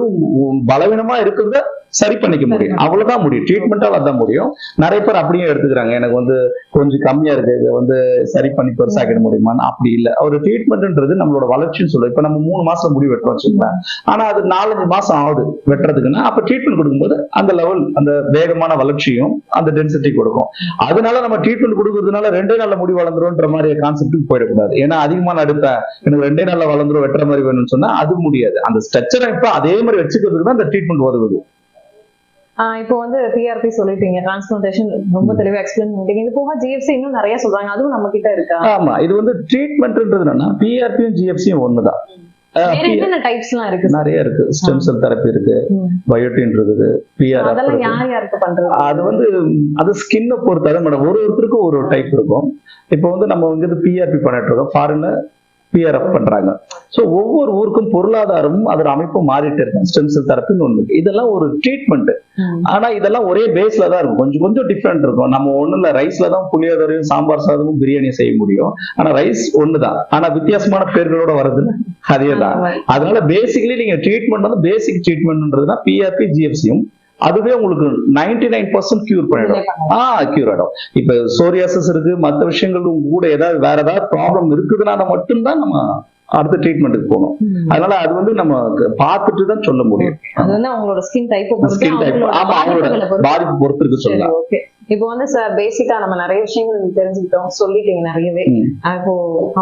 Speaker 2: பலவீனமா இருக்கிறத சரி பண்ணிக்க முடியும், அவ்வளவுதான் முடியும். ட்ரீட்மெண்டால அதான் முடியும். நிறைய பேர் அப்படியே எடுத்துக்கிறாங்க, எனக்கு கொஞ்சம் கம்மியா இருக்கு, இதை சரி பண்ணி பெருசாக்கிட முடியுமான்னு. அப்படி இல்லை. ஒரு ட்ரீட்மெண்ட்ன்றது நம்மளோட வளர்ச்சின்னு சொல்லுவோம். இப்ப நம்ம 3 மாசம் முடி வெட்டுறோம் வச்சுக்கலாம், ஆனா அது 4-5 மாசம் ஆகுது வெட்டுறதுக்குன்னா, அப்ப ட்ரீட்மெண்ட் கொடுக்கும்போது அந்த லெவல் அந்த வேகமான வளர்ச்சியும் அந்த டென்சிட்டி கொடுக்கும். அதனால நம்ம ட்ரீட்மெண்ட் கொடுக்கறதுனால 2 நாள்ல முடி வளர்ந்துரும்ன்ற மாதிரி கான்செப்டுக்கு போயிடக்கூடாது. ஏன்னா அதிகமா நடுப்பேன், எனக்கு 2 நாள்ல வளர்ந்துரும் வெட்டுற மாதிரி வேணும்னு சொன்னா அது முடியாது. அந்த ஸ்ட்ரக்சரை இப்ப அதே மாதிரி வச்சுக்கிறதுக்கு தான் அந்த ட்ரீட்மெண்ட் வருது.
Speaker 1: இப்போ பிஆர்பி சொல்லிட்டீங்க, டிரான்ஸ்பிளான்டேஷன் ரொம்ப தெளிவா எக்ஸ்பிளைன் பண்ணிட்டீங்க. இது போக ஜிஎஃப்சி இன்னும் நிறைய சொல்றாங்க, அதுவும் நம்ம கிட்ட இருக்கா?
Speaker 2: ஆமா, இது ட்ரீட்மெண்ட்ன்றது என்னன்னா பிஆர்பியும் ஜிஎஃப்சியும் ஒண்ணுதான். நிறைய இருக்கு. ஸ்டெம் செல் தெரப்பி இருக்கு, பயோட்டின் இருக்குது, பிஆர். அது ஸ்கின்னை பொறுத்தாத மேடம், ஒருத்தருக்கும் ஒரு டைப் இருக்கும். இப்போ நம்ம பிஆர்பி பண்ணிட்டு இருக்கோம், ஃபாரின்ல பிஆர்எஃப் பண்றாங்க. சோ ஒவ்வொரு ஊருக்கும் பொருளாதாரமும் அதோட அமைப்பும் மாறிட்டு இருக்கு. ஸ்டெம் செல் தெரப்பின்னு ஒண்ணு, இதெல்லாம் ஒரு ட்ரீட்மெண்ட். ஆனா இதெல்லாம் ஒரே பேஸ்ல தான் இருக்கும், கொஞ்சம் கொஞ்சம் டிஃப்ரெண்ட் இருக்கும். நம்ம ஒண்ணுல ரைஸ்ல தான் புளியோதரையும் சாம்பார் சாதமும் பிரியாணியும் செய்ய முடியும். ஆனா ரைஸ் ஒண்ணுதான், ஆனா வித்தியாசமான பேர்களோட வருது அதேதான். அதனால பேசிக்கலி நீங்க ட்ரீட்மெண்ட் பேசிக் ட்ரீட்மெண்ட்ன்றதுனா பிஆர்பி ஜிஎஃப்சியும் அதுவே உங்களுக்கு 99% கியூர் பண்ணிடும். கியூர் ஆயிடும். இப்ப சோரியாசிஸ் இருக்கு, மற்ற விஷயங்கள் கூட ஏதாவது வேற ஏதாவது ப்ராப்ளம் இருக்குதுன்னா மட்டும்தான் நம்ம அடுத்த ட்ரீட்மெண்ட்டுக்கு போகணும். அதனால அது நம்ம பார்த்துட்டு தான் சொல்ல முடியும்.
Speaker 1: அவங்களோட ஸ்கின் டைப்,
Speaker 2: அவங்களோட பாதிப்பு பொறுத்து இருக்கு சொல்லலாம்.
Speaker 1: இப்போ சார் பேசிக்கா நம்ம நிறைய விஷயங்கள் தெரிஞ்சுக்கிட்டோம், சொல்லிட்டீங்க நிறையவே. இப்போ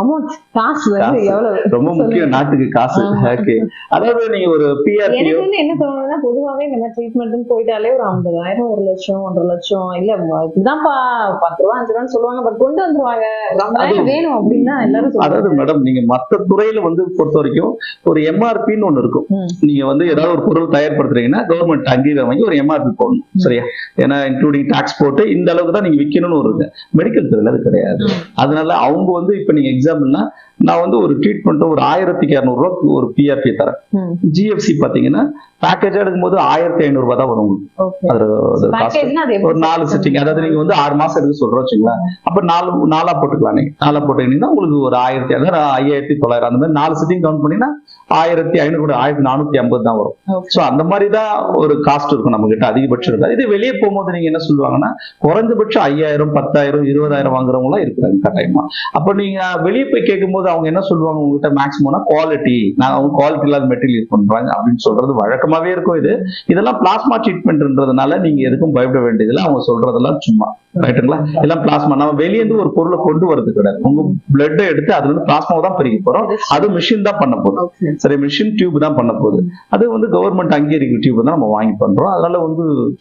Speaker 1: அமௌண்ட், காசு எவ்வளவு
Speaker 2: ரொம்ப முக்கியம் நாட்டுக்கு, காசு. ஓகே, அதாவது நீங்க ஒரு பிஆர்பி
Speaker 1: என்ன தோணுதுன்னா, பொதுவாவே நம்ம ட்ரீட்மெண்ட் போயிட்டாலே ஒரு 50,000, 1 லட்சம், 1.5 லட்சம், இல்ல இதுதான்ப்பா 10 ரூபா 5 ரூபான்னு சொல்லுவாங்க, பட் கொண்டு வந்துருவாங்க 50,000 வேணும் அப்படின்னா எல்லாரும்.
Speaker 2: அதாவது மேடம், நீங்க மத்த துறையில பொறுத்த வரைக்கும் ஒரு எம்ஆர்பின்னு ஒண்ணு இருக்கும். நீங்க ஏதாவது ஒரு பொருள் தயார்படுத்துறீங்கன்னா கவர்மெண்ட் அங்கீகாரம் வாங்கி ஒரு எம்ஆர்பி போடணும், சரியா? ஏன்னா இன்க்ளூடிங் டாக்ஸ் போட்டு இந்த அளவுக்கு தான் நீங்க விற்கணும்னு இருக்கு. மெடிக்கல் துறையில அது கிடையாது. அதனால அவங்க இப்ப நீங்க எக்ஸாம்பிள்னா, நான் ஒரு ட்ரீட்மெண்ட் ஒரு 1200 ரூபாய்க்கு ஒரு பிஆர்பி தரேன். ஜிஎஃப்சி பாத்தீங்கன்னா பேக்கேஜ் எடுக்கும்போது 1500 ரூபாய் தான் வரும் உங்களுக்கு. ஒரு 4 செட்டிங், அதாவது நீங்க 6 மாசம் எடுத்து சொல்றோம் வச்சுங்களா, அப்ப 4 போட்டுக்கலாம். நீங்க 4 போட்டீங்கன்னா உங்களுக்கு ஒரு 5900 அந்த மாதிரி 4 செட்டிங் கவுண்ட் பண்ணீங்கன்னா 1500 1450 தான் வரும். சோ அந்த மாதிரிதான் ஒரு காஸ்ட் இருக்கும் நம்ம கிட்ட, அதிகபட்சம் இருக்கா. இது வெளியே போகும்போது நீங்க என்ன சொல்லுவாங்கன்னா, குறைஞ்சபட்சம் 5000, 10,000, 20,000 வாங்குறவங்க எல்லாம் இருக்கிறாங்க கட்டாயமா. அப்ப நீங்க வெளியே போய் கேட்கும்போது அவங்க என்ன சொல்லுவாங்க உங்ககிட்ட, மேக்ஸிமம்னா குவாலிட்டி, நான் அவங்க குவாலிட்டி இல்லாத மெட்டீரியல் யூஸ் பண்றாங்க அப்படின்னு சொல்றது வழக்கமாவே இருக்கும். இதெல்லாம் பிளாஸ்மா ட்ரீட்மெண்ட்ன்றதுனால நீங்க எதுக்கும் பயப்பட வேண்டியதில்லை. அவங்க சொல்றதெல்லாம் சும்மா, ரைட்டுங்களா? எல்லாம் பிளாஸ்மா. நம்ம வெளியேந்து ஒரு பொருளை கொண்டு வரது கிடையாது. உங்க பிளட்டை எடுத்து அதுல பிளாஸ்மாவை தான் பிரிக்க போறோம். அது மிஷின் தான் பண்ண போகுது, சரி, மிஷின் டியூப் தான் பண்ண போகுது. அது கவர்மெண்ட் அங்கீகரிக்கிற டியூப் தான் நம்ம வாங்கி பண்றோம். அதனால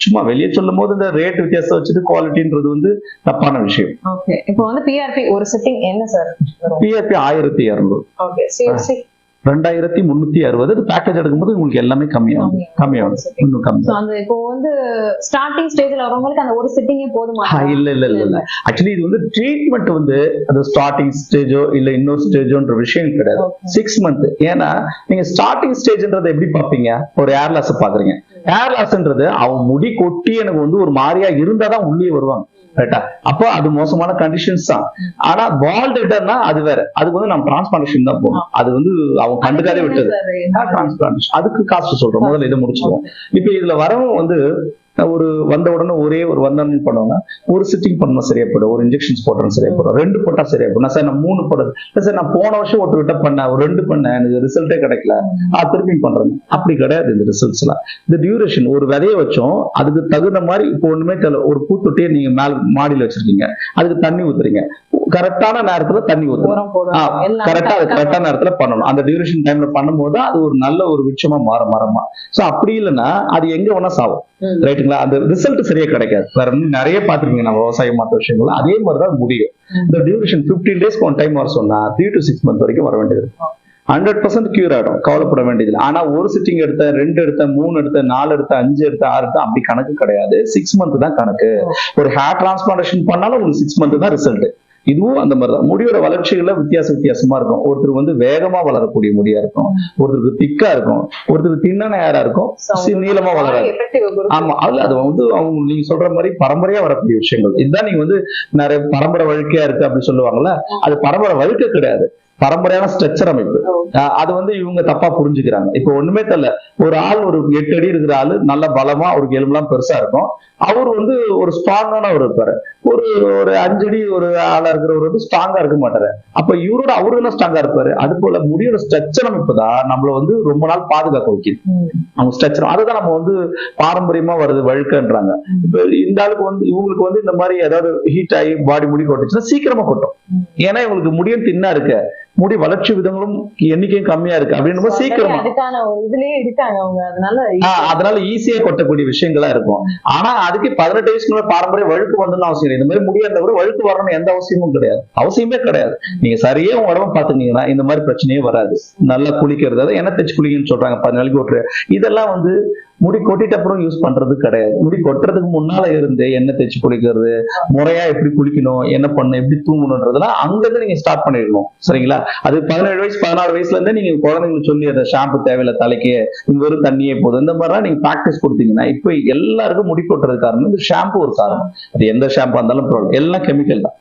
Speaker 2: சும்மா வெளியே சொல்லும் போது இந்த ரேட் வித்தியாசம் வச்சுட்டு குவாலிட்டின்றது தப்பான விஷயம்.
Speaker 1: இப்போ பிஆர்பி ஒரு செட்டிங் என்ன சார்?
Speaker 2: பிஆர்பி 1200. 2360. பேக்கேஜ் எடுக்கும்போது உங்களுக்கு எல்லாமே கம்மியாகும். இன்னும் கம்மி.
Speaker 1: இப்போ ஸ்டார்டிங் ஸ்டேஜ்ல வரவங்களுக்கு அந்த ஒரு செட்டிங்கே போதுமா?
Speaker 2: இல்ல. ஆக்சுவலி இது ட்ரீட்மெண்ட் அது ஸ்டார்டிங் ஸ்டேஜோ இல்ல இன்னொரு ஸ்டேஜோன்ற விஷயம் கிடையாது. 6 மந்த். ஏன்னா நீங்க ஸ்டார்டிங் ஸ்டேஜ்ன்றதை எப்படி பாப்பீங்க? ஒரு ஏர் லாஸ் பாக்குறீங்க. ஏர் லாஸ்ன்றது அவங்க முடி கொட்டி எனக்கு ஒரு மாதிரியா இருந்தாதான் உள்ளே வருவாங்க, ரைட்டா? அப்போ அது மோசமான கண்டிஷன்ஸ் தான். ஆனா பால்ட் ஹெட்னா அது வேற. அதுக்கு நம்ம டிரான்ஸ்பிளான்டேஷன் தான் போகணும். அது அவங்க கண்டுக்காதே விட்டது. டிரான்ஸ்பிளான்டேஷன் அதுக்கு காஸ்ட் சொல்றோம். முதல்ல இதை முடிச்சுக்குவோம். இப்ப இதுல வரவங்க ஒரு வந்த உடனே ஒரு வந்தோன்னு பண்ணுவாங்க, ஒரு சிட்டிங் பண்ணணும் சரியா போடும், ஒரு இன்ஜெக்ஷன்ஸ் போட்டோம் சரியா போடும், 2 போட்டா சரியா போடும். சார் நான் 3 போடுறது சார், நான் போன வருஷம் ஒருத்தர்கிட்ட பண்ணேன், ஒரு 2 பண்ணேன், எனக்கு ரிசல்ட்டே கிடைக்கல, திருப்பி பண்றேன். அப்படி கிடையாது இந்த ரிசல்ட்ஸ் எல்லாம். இந்த டியூரேஷன், ஒரு விதைய வச்சோம் அதுக்கு தகுந்த மாதிரி. இப்போ ஒண்ணுமே தெரியல, ஒரு பூத்தொட்டியை நீங்க மேல மாடியில வச்சிருக்கீங்க, அதுக்கு தண்ணி ஊத்துறீங்க, கரெக்டான நேரத்துல தண்ணி ஊத்தணும், கரெக்டான நேரத்துல பண்ணணும். அந்த டியூரேஷன் டைம்ல பண்ணும்போது அது ஒரு நல்ல ஒரு விஷயமா மாறும் மரமா. சோ அப்படி இல்லைன்னா அது எங்க வேணா சாவும், ரைட்? ரைட்டுங்களா? அந்த ரிசல்ட் சரியா கிடைக்காது. வேற நிறைய பாத்துருக்கீங்க நம்ம விவசாயம் மற்ற விஷயங்கள் அதே மாதிரிதான் முடியும். இந்த டியூரேஷன் 15 டேஸ்க்கு ஒன் டைம் வர சொன்னா 3 to 6 months வரைக்கும் வர வேண்டியது இருக்கும். 100% கியூர் ஆயிடும், கவலைப்பட வேண்டியது. ஆனா ஒரு சிட்டிங் எடுத்த 2 எடுத்த 3 எடுத்த 4 எடுத்த 5 எடுத்த 6 எடுத்த அப்படி கணக்கு கிடையாது. 6 months தான் கணக்கு. ஒரு ஹேர் டிரான்ஸ்பிளான்டேஷன் பண்ணாலும் உங்களுக்கு 6 months தான் ரிசல்ட். இதுவும் அந்த மாதிரிதான். முடியோட வளர்ச்சிகள்ல வித்தியாசமா இருக்கும். ஒருத்தர் வேகமா வளரக்கூடிய முடியா இருக்கும், ஒருத்தருக்கு திக்கா இருக்கும், ஒருத்தருக்கு தின்னான ஹேரா இருக்கும், நீளமா வளராது. ஆமா, அது அவங்க நீங்க சொல்ற மாதிரி பரம்பரையா வரக்கூடிய விஷயங்கள். இதுதான் நீங்க நிறைய பரம்பரை வழுக்கையா இருக்கு அப்படின்னு சொல்லுவாங்கல்ல, அது பரம்பரை வழுக்க கிடையாது, பரம்பரையான ஸ்ட்ரக்சர் அமைப்பு. அது இவங்க தப்பா புரிஞ்சுக்கிறாங்க. இப்ப ஒண்ணுமே தெரியல, ஒரு ஆள் ஒரு 8 அடி இருக்கிற ஆளு நல்ல பலமா, அவருக்கு எலும்பெல்லாம் பெருசா இருக்கும், அவர் ஒரு ஸ்ட்ராங்கான ஒரு இருப்பாரு. ஒரு 5 அடி ஒரு ஆளா இருக்கிறவர் ஸ்ட்ராங்கா இருக்க மாட்டாரு. அப்ப அவரு என்ன ஸ்ட்ராங்கா இருப்பாரு. அது போல முடியோட ஸ்ட்ரக்சர் அமைப்பு தான் நம்மள ரொம்ப நாள் பாதுகாக்க வைக்குது. அவங்க ஸ்ட்ரக்சர் அதுதான் நம்ம பாரம்பரியமா வருது வழுக்கன்றாங்க. இப்ப இந்த ஆளுக்கு இவங்களுக்கு இந்த மாதிரி ஏதாவது ஹீட் ஆகி பாடி முடி கொட்டுச்சுன்னா சீக்கிரமா கொட்டும். ஏன்னா இவங்களுக்கு முடியும் தின்னா இருக்கு, முடி வளர்ச்சி விதங்களும் எண்ணிக்கையும் கம்மியா இருக்கு அப்படின்னு சீக்கிரமா அதனால ஈஸியா கொட்டக்கூடிய விஷயங்களா இருக்கும். ஆனா அதுக்கு 18 வயசுக்குள்ள பாரம்பரிய வழுக்கு வரணும்னு அவசியம் இல்லை. இந்த மாதிரி முடியாத கூட வழுக்கு வரணும்னு எந்த அவசியமே கிடையாது. நீங்க சரியா உங்க உடம்பு பாத்துட்டீங்கன்னா இந்த மாதிரி பிரச்சனையே வராது. நல்லா குளிக்கிறது, எண்ணெய் தேய்ச்சி குளிக்கணும்னு சொல்றாங்க, 10 நாளைக்கு ஓட்டுற. இதெல்லாம் முடி கொட்டிட்ட அப்புறம் யூஸ் பண்றது கிடையாது. முடி கொட்டுறதுக்கு முன்னால இருந்து எண்ணெய் தேய்ச்சி குளிக்கிறது, முறையா எப்படி குளிக்கணும், என்ன பண்ணணும், எப்படி தூங்கணும்ன்றதுலாம் அங்கிருந்து நீங்க ஸ்டார்ட் பண்ணிடணும். சரிங்களா? அது 17 வயசு 16 வயசுல இருந்தே நீங்க குழந்தைங்களுக்கு சொல்லி அந்த ஷாம்பு தேவையில்லை, தலைக்கு வெறும் தண்ணியே போதும், இந்த மாதிரிலாம் நீங்க பிராக்டிஸ் கொடுத்தீங்கன்னா இப்ப எல்லாருக்கும் முடி கொட்டுறது காரணம் இந்த ஷாம்பு ஒரு காரணம். அது எந்த ஷாம்பா இருந்தாலும் எல்லாம் கெமிக்கல் தான்.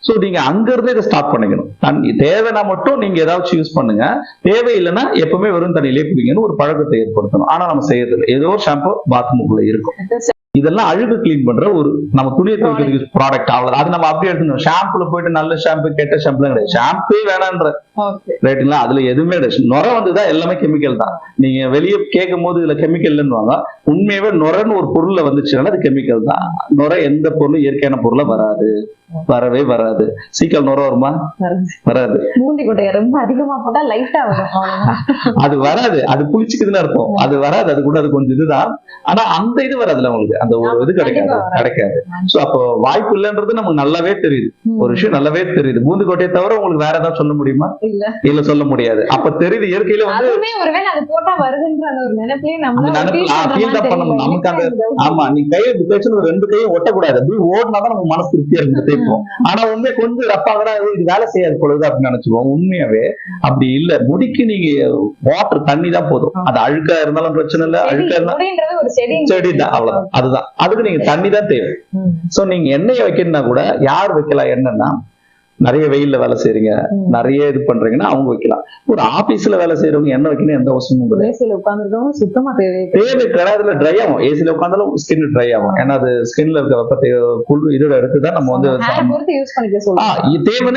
Speaker 2: சோ நீங்க அங்க இருந்தே இதை ஸ்டார்ட் பண்ணிக்கணும். தண்ணி தேவைன்னா மட்டும் நீங்க ஏதாச்சும் யூஸ் பண்ணுங்க, தேவையில்லைன்னா எப்பவுமே வெறும் தண்ணியிலே குடிங்கன்னு ஒரு பழக்கத்தை ஏற்படுத்தணும். ஆனா நம்ம செய்யறது ஏதோ ஒரு ஷாம்பு பாத்ரூமுக்குள்ள இருக்கும். இதெல்லாம் அழுகு கிளீன் பண்ற நம்ம துணியை துவைக்கிறதுக்கு ப்ராடக்ட் ஆகுது. அது நம்ம அப்படியே எடுத்துக்கணும். ஷாம்புல போயிட்டு நல்ல ஷாம்பு கெட்ட ஷாம்பு கிடையாது. ஷாம்பே வேணான்ற ரைட்டுங்களா? அதுல எதுவுமே நுர வந்துதான் எல்லாமே கெமிக்கல் தான். நீங்க வெளியே கேட்கும் போது இதுல கெமிக்கல் இல்லைன்னு, உண்மையாவே நுரன்னு ஒரு பொருள்ல வந்துச்சுன்னா அது கெமிக்கல் தான். நுர எந்த பொருளும் இயற்கையான பொருளை வராது, வரவே வராது. சீக்கிரம் நுர வருமா? வராது.
Speaker 1: ரொம்ப அதிகமா போட்டா லைட்டா வரும்,
Speaker 2: அது வராது. அது புளிச்சுக்குதுன்னு அர்த்தம். அது வராது. அது கூட அது கொஞ்சம் இதுதான். ஆனா அந்த இது வராதுல உங்களுக்கு, அந்த ஒரு இது கிடைக்காது. சோ அப்போ வாய்ப்பு இல்லைன்றது நமக்கு நல்லாவே தெரியுது. ஒரு விஷயம் நல்லாவே தெரியுது. பூந்து கோட்டையை தவிர உங்களுக்கு வேற ஏதாவது சொல்ல முடியுமா? இல்ல சொல்ல முடியாது. அப்ப தெரியுது இயற்கையில நமக்கு அந்த ஆமா நீ கையை 2 கையும் ஒட்டக்கூடாது. அப்படி ஓடினாதான் நமக்கு மனசு திருப்தியா இருக்கு தேய்ப்போம். ஆனா கொஞ்சம் ரப்பாகடா இது வேலை செய்யாது பொழுது அப்படின்னு நினைச்சுக்கோம். உண்மையாவே அப்படி இல்ல. முடிக்கு நீங்க வாட்டர் தண்ணி தான் போதும். அது அழுக்கா இருந்தாலும் பிரச்சனை இல்ல, அழுக்கா இருந்தாலும் செடி தான், அவ்வளவுதான். அதுதான், அதுக்கு நீங்க தண்ணி தான் தேவை. சோ நீங்க எண்ணெயை வைக்கணும்னா கூட யார் வைக்கலாம்? என்னன்னா நிறைய வெயில்ல வேலை செய்யறீங்க, நிறைய இது பண்றீங்கன்னா அவங்க வைக்கலாம். ஒரு ஆபீஸ்ல வேலை செய்யறவங்க என்ன வைக்கணும் எந்த அவசியமும் கிடையாது.
Speaker 1: சுத்தமா தேவை
Speaker 2: கிடையாதுல. ட்ரை ஆகும். ஏசில உட்காந்தாலும் ஸ்கின் ட்ரை ஆகும். ஏன்னா அது ஸ்கின்ல இருக்க வெப்பத்தை இதோட எடுத்துதான் நம்ம தேவைன்னா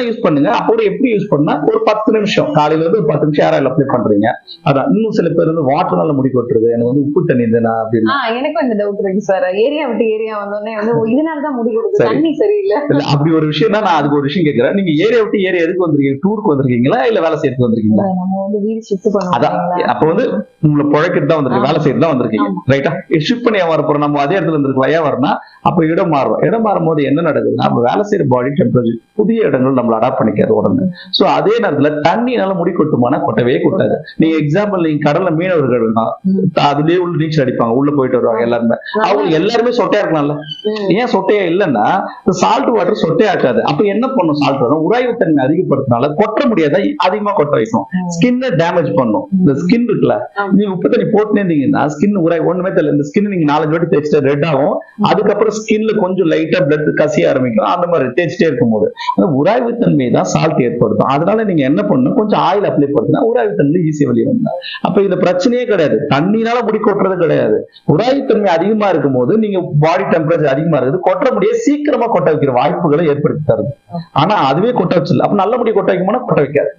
Speaker 2: யூஸ் பண்ணுங்க. அப்போ எப்படி யூஸ் பண்ணா ஒரு 10 நிமிஷம் காலையில இருந்து ஒரு 10 நிமிஷம் யாராவது அப்ளை பண்றீங்க. அதான் இன்னும் சில பேர் வாட்டர் நல்ல முடி கொட்டுறது, எனக்கு உப்பு தண்ணி இருந்தேனா அப்படின்னு.
Speaker 1: எனக்கும் இந்த டவுட் இருக்கு சார். ஏரியா விட்டு ஏரியா வந்தோடனே இதனாலதான் முடி கொட்டுது, தண்ணி சரியில்லை.
Speaker 2: அப்படி ஒரு விஷயம் தான். நான் அதுக்கு ஒரு விஷயம் கேட்கிறேன். நீங்க ஏரியா விட்டு ஏரியா எதுக்கு வந்திருக்கீங்க? டூருக்கு வந்திருக்கீங்களா இல்ல வேலை செய்யறதுக்கு வந்திருக்கீங்களா? அதான் அப்ப உங்களை புழைக்கிட்டு தான் வந்திருக்கீங்க, வேலை செய்யறது தான் வந்திருக்கீங்க, ரைட்டா? ஷிஃப்ட் பண்ணி வர போறோம். நம்ம அதே இடத்துல இருந்திருக்கலாம். ஏன் வரனா அப்ப இடம் மாறும். இடம் மாறும் போது என்ன நடக்குதுன்னா நம்ம வேலை செய்யற பாடி டெம்பரேச்சர் புதிய இடங்கள் நம்மள அடாப்ட் பண்ணிக்காது உடனே. சோ அதே நேரத்துல தண்ணினால முடி கொட்டுமானா கொட்டவே கொட்டாது. நீங்க எக்ஸாம்பிள் நீங்க கடல்ல மீனவர்கள் அதுலயே உள்ள நீச்சல் அடிப்பாங்க, உள்ள போயிட்டு வருவாங்க எல்லாருமே. அவங்க எல்லாருமே சொட்டையா இருக்கலாம்ல. ஏன் சொட்டையா இல்லைன்னா சால்ட் வாட்டர் சொட்டையா இருக்காது. அப்ப என்ன பண்ணும்? சால்ட் வாட்டர் உராய்வு தன்மை அதிகப்படுத்தினால கொட்ட முடியாத அதிகமா கொட்ட வைக்கும், ஸ்கின்னை டேமேஜ் பண்ணும். இந்த ஸ்கின் இருக்குல்ல, நீங்க உப்பு தண்ணி போட்டுனே இருந்தீங்கன்னா ஸ்கின் உராய் ஒண்ணுமே தெரியல. இந்த ஸ்கின் நீங்க 4 வாட்டி தேய்ச்சிட்டு ரெட் ஆகும். அதுக்கப்புறம் ஸ்கின்ல கொஞ்சம் லைட்டா பிளட் கசிய ஆரம்பிக்கும். அந்த மாதிரி தேய்ச்சிட்டே இருக்கும் போது அந்த உராய்வு தன்மை தான் சால்ட் ஏற்படுத்தும். அதனால நீங்க என்ன பண்ணணும்? கொஞ்சம் ஆயில் அப்ளை பண்ணுங்க, உராய்வு தன்மை ஈஸியா வெளியே வந்தா. அப்ப இந்த பிரச்சனையே கிடையாது. தண்ணினால முடி கொட்டுறது கிடையாது. உராய்வு தன்மை அதிகமா இருக்கும் போது நீங்க பாடி டெம்பரேச்சர் அதிகமா இருக்குது, கொட்ட முடிய சீக்கிரமா கொட்ட வைக்கிற வாய்ப்புகளை ஏற்படுத்தி தருது. ஆனா அதுவே கொட்ட வச்சிடல. அப்ப நல்ல முடி கொட்ட வைக்கும்போது கொட்ட வைக்காது.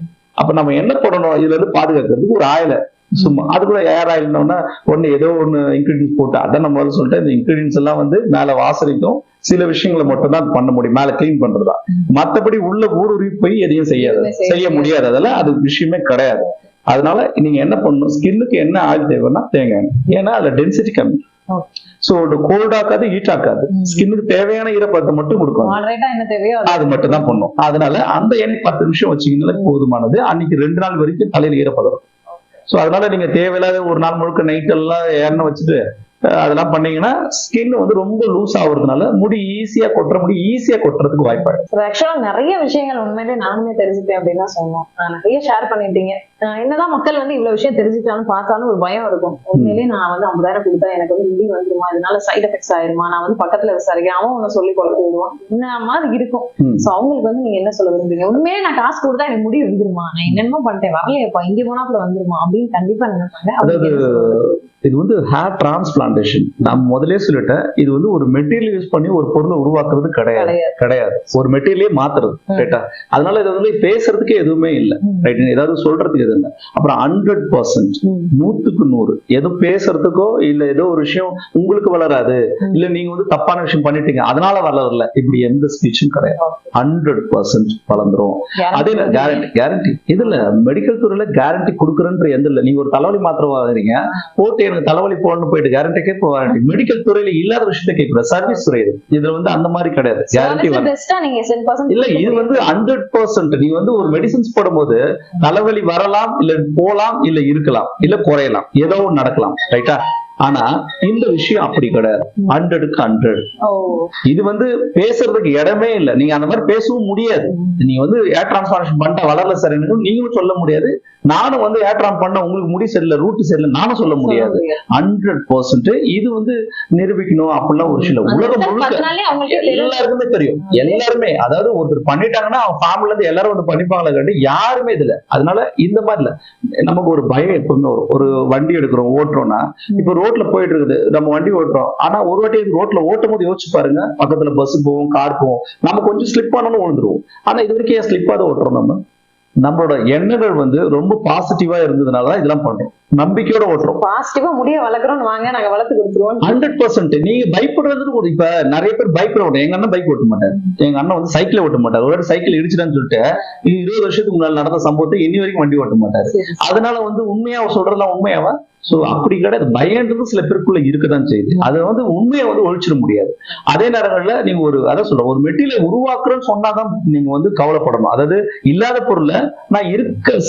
Speaker 2: அப்ப நம்ம என்ன பண்ணணும்? இதுல இருந்து பாதுகாக்கிறதுக்கு ஒரு ஆயில சும்மா அது கூட ஏர் ஆயில்னா ஒண்ணு ஏதோ ஒண்ணு இன்கிரீடியன்ஸ் போட்டு அதான் நம்ம சொல்லிட்டு இந்த இன்கிரீடியன்ஸ் எல்லாம் மேல வாசனைக்கும் சில விஷயங்களை மட்டும் தான் பண்ண முடியும், மேல கிளீன் பண்றதா. மத்தபடி உள்ள ஊடுருவி போய் எதையும் செய்ய முடியாது. அதெல்லாம் அது விஷயமே கிடையாது. அதனால நீங்க என்ன பண்ணணும்? ஸ்கின்னுக்கு என்ன ஆயில் தேவைன்னா தேங்காய் எண்ணெய். ஏன்னா அதுல டென்சிட்டி கம்மி. சோ கோல்ட் ஆக்காது, ஹீட் ஆக்காது. ஸ்கின்னுக்கு தேவையான ஈரப்பதத்தை மட்டும் கொடுக்கும்.
Speaker 1: மாடரேட்டா என்ன தேவையோ
Speaker 2: அது மட்டும் தான் பண்ணும். அதனால அந்த எண்ணெய் 10 நிமிஷம் வச்சீங்கன்னாலே போதுமானது. அன்னைக்கு 2 நாள் வரைக்கும் தலையில ஈரப்பதம். சோ அதனால நீங்க தேவையில்லாத ஒரு நாள் முழுக்க நைட் எல்லாம் எண்ணெய் வச்சுட்டு அதெல்லாம் பண்ணீங்கன்னா ஸ்கின் வந்து ரொம்ப லூஸ் ஆகுறதுனால முடி ஈஸியா கொட்டுறதுக்கு வாய்ப்பாடு.
Speaker 1: ஆக்சுவலா நிறைய விஷயங்கள் உண்மையிலே நானுமே தெரிஞ்சுட்டேன் அப்படின்னு தான் சொன்னோம். நிறைய ஷேர் பண்ணிட்டீங்க. என்னதான் மக்கள் வந்து இவ்வளவு விஷயம் தெரிஞ்சுக்கிட்டாலும் பார்த்தாலும் ஒரு பயம் இருக்கும். உண்மையிலேயே நான் வந்து 50,000 கொடுத்தா எனக்கு வந்து முடி வந்துருமா, இதனால சைட் எஃபெக்ட்ஸ் ஆயிருமா, நான் வந்து பக்கத்துல விசாரிக்கிறேன், அவன் உன்னை சொல்லி குழந்தை விடுவான், என்ன மாதிரி இருக்கும். சோ அவங்களுக்கு வந்து நீங்க என்ன சொல்ல விரும்புறீங்க? உண்மையிலே நான் காசு கொடுத்தா எனக்கு முடி வந்துருமா, நான் என்னென்னமோ பண்ணிட்டேன் வரலையப்பா, இங்க போனாப்புல வந்துருமா அப்படின்னு கண்டிப்பா நினைப்பாங்க.
Speaker 2: அதாவது இது வந்து ஹேர் டிரான்ஸ்பிளான்டேஷன். நான் முதலே சொல்லிட்டேன், இது வந்து ஒரு மெட்டீரியல் யூஸ் பண்ணி ஒரு பொருளை உருவாக்குறது கிடையாது. ஒரு மெட்டீரியலே மாத்துறது. ரைட்டா? அதனால இது வந்து பேசுறதுக்கு எதுவுமே இல்லை. ரைட்? ஏதாவது சொல்றதுக்கு எதுவும் இல்லை. அப்புறம் 100% 100% எதோ பேசுறதுக்கோ இல்ல ஏதோ ஒரு விஷயம் உங்களுக்கு வளராது, இல்ல நீங்க வந்து தப்பான விஷயம் பண்ணிட்டீங்க அதனால வளரல, இப்படி எந்த ஸ்பீச்சும் கிடையாது. 100% வளர்ந்துரும். அதே கேரண்டி. இதுல மெடிக்கல் துறையில கேரண்டி கொடுக்குறன்ற எந்த இல்லை. நீங்க ஒரு தலைவலி மாத்திரை வாங்குறீங்க, போட்டு எனக்கு தலைவலி போடணும் போயிட்டு கேரண்டி கேட்ப வாரண்டி. மெடிக்கல் துறையில இல்லாத விஷயத்த கேட்கக்கூடாது. சர்வீஸ் துறை இதுல வந்து அந்த மாதிரி கிடையாது. கேரண்டி இல்ல. இது வந்து 100%. நீ வந்து ஒரு மெடிசன்ஸ் போடும்போது தலைவலி வரலாம், இல்ல போலாம், இல்ல இருக்கலாம், இல்ல குறையலாம், ஏதோ ஒன்று நடக்கலாம். ரைட்டா? ஆனா இந்த விஷயம் அப்படி கிடையாது. 100க்கு 100. இது வந்து பேசுறதுக்கு இடமே இல்லை. நீங்க அந்த மாதிரி பேசவும் முடியாது. நீங்க வந்து ஏர் டிரான்ஸ்பிளான்டேஷன் பண்ண வளரல சார் நீங்களும் சொல்ல முடியாது. நானும் வந்து ஏர் டிரான்ஸ் பண்ண உங்களுக்கு முடி சரியில்லை, ரூட் சரியில்லை நானும் சொல்ல முடியாது. 100% இது வந்து நிரூபிக்கணும் அப்படிலாம் ஒரு விஷயம். உலகம் முழுக்க எல்லாருக்குமே தெரியும். எல்லாருமே அதாவது ஒருத்தர் பண்ணிட்டாங்கன்னா அவங்க ஃபேமிலில இருந்து எல்லாரும் வந்து பண்ணிப்பாங்களே கண்டு யாருமே இதுல. அதனால இந்த மாதிரி இல்ல. நமக்கு ஒரு பயம் எப்பவுமே வரும். ஒரு வண்டி எடுக்கிறோம், ஓட்டுறோம்னா, இப்ப ரோட்ல போயிட்டு இருக்குது, நம்ம வண்டி ஓட்டுறோம். ஆனா ஒரு வாட்டி ரோட்ல ஓட்டும் போது யோசிச்சு பாருங்க, பக்கத்துல பஸ் போவோம், கார் போவோம், நம்ம கொஞ்சம் ஸ்லிப் ஆனாலும் விழுந்துருவோம். ஆனா இது வரைக்கும் ஏன் ஸ்லிப் ஆக ஓட்டுறோம்? நம்மளோட எண்ணங்கள் வந்து ரொம்ப பாசிட்டிவா இருந்ததுனாலதான் இதெல்லாம் பண்றோம். நம்பிக்கையோட ஓட்டுறோம்.
Speaker 1: பாசிட்டிவா முடிய வளர்க்குறோம், வாங்க நாங்க வளர்த்து கொடுத்துருவோம்.
Speaker 2: 100%. நீங்க பயப்படுறது இப்ப நிறைய பேர் பைக் ஓட்டும். எங்க அண்ணன் பைக் ஓட்ட மாட்டார். எங்க அண்ணன் வந்து சைக்கிள் ஓட்ட மாட்டார். ஒரு சைக்கிள் இடிச்சுட்டான்னு சொல்லிட்டு 20 வருஷத்துக்கு முன்னாடி நடந்த சம்பவத்தை இனி வரைக்கும் வண்டி ஓட்ட மாட்டாரு. அதனால வந்து உண்மையா சொல்றதுலாம் உண்மையாவா? சோ அப்படி கிடையாது. பயன்றது சில பேருக்குள்ள இருக்கதான் செய்யுது. அதை வந்து உண்மையை வந்து ஒழிச்சிட முடியாது. அதே நேரங்கள்ல நீங்க அதான் சொல்ல ஒரு மெட்டீரியல் உருவாக்குறேன்னு சொன்னாதான் நீங்க வந்து கவலைப்படணும். அதாவது இல்லாத பொருளை நான்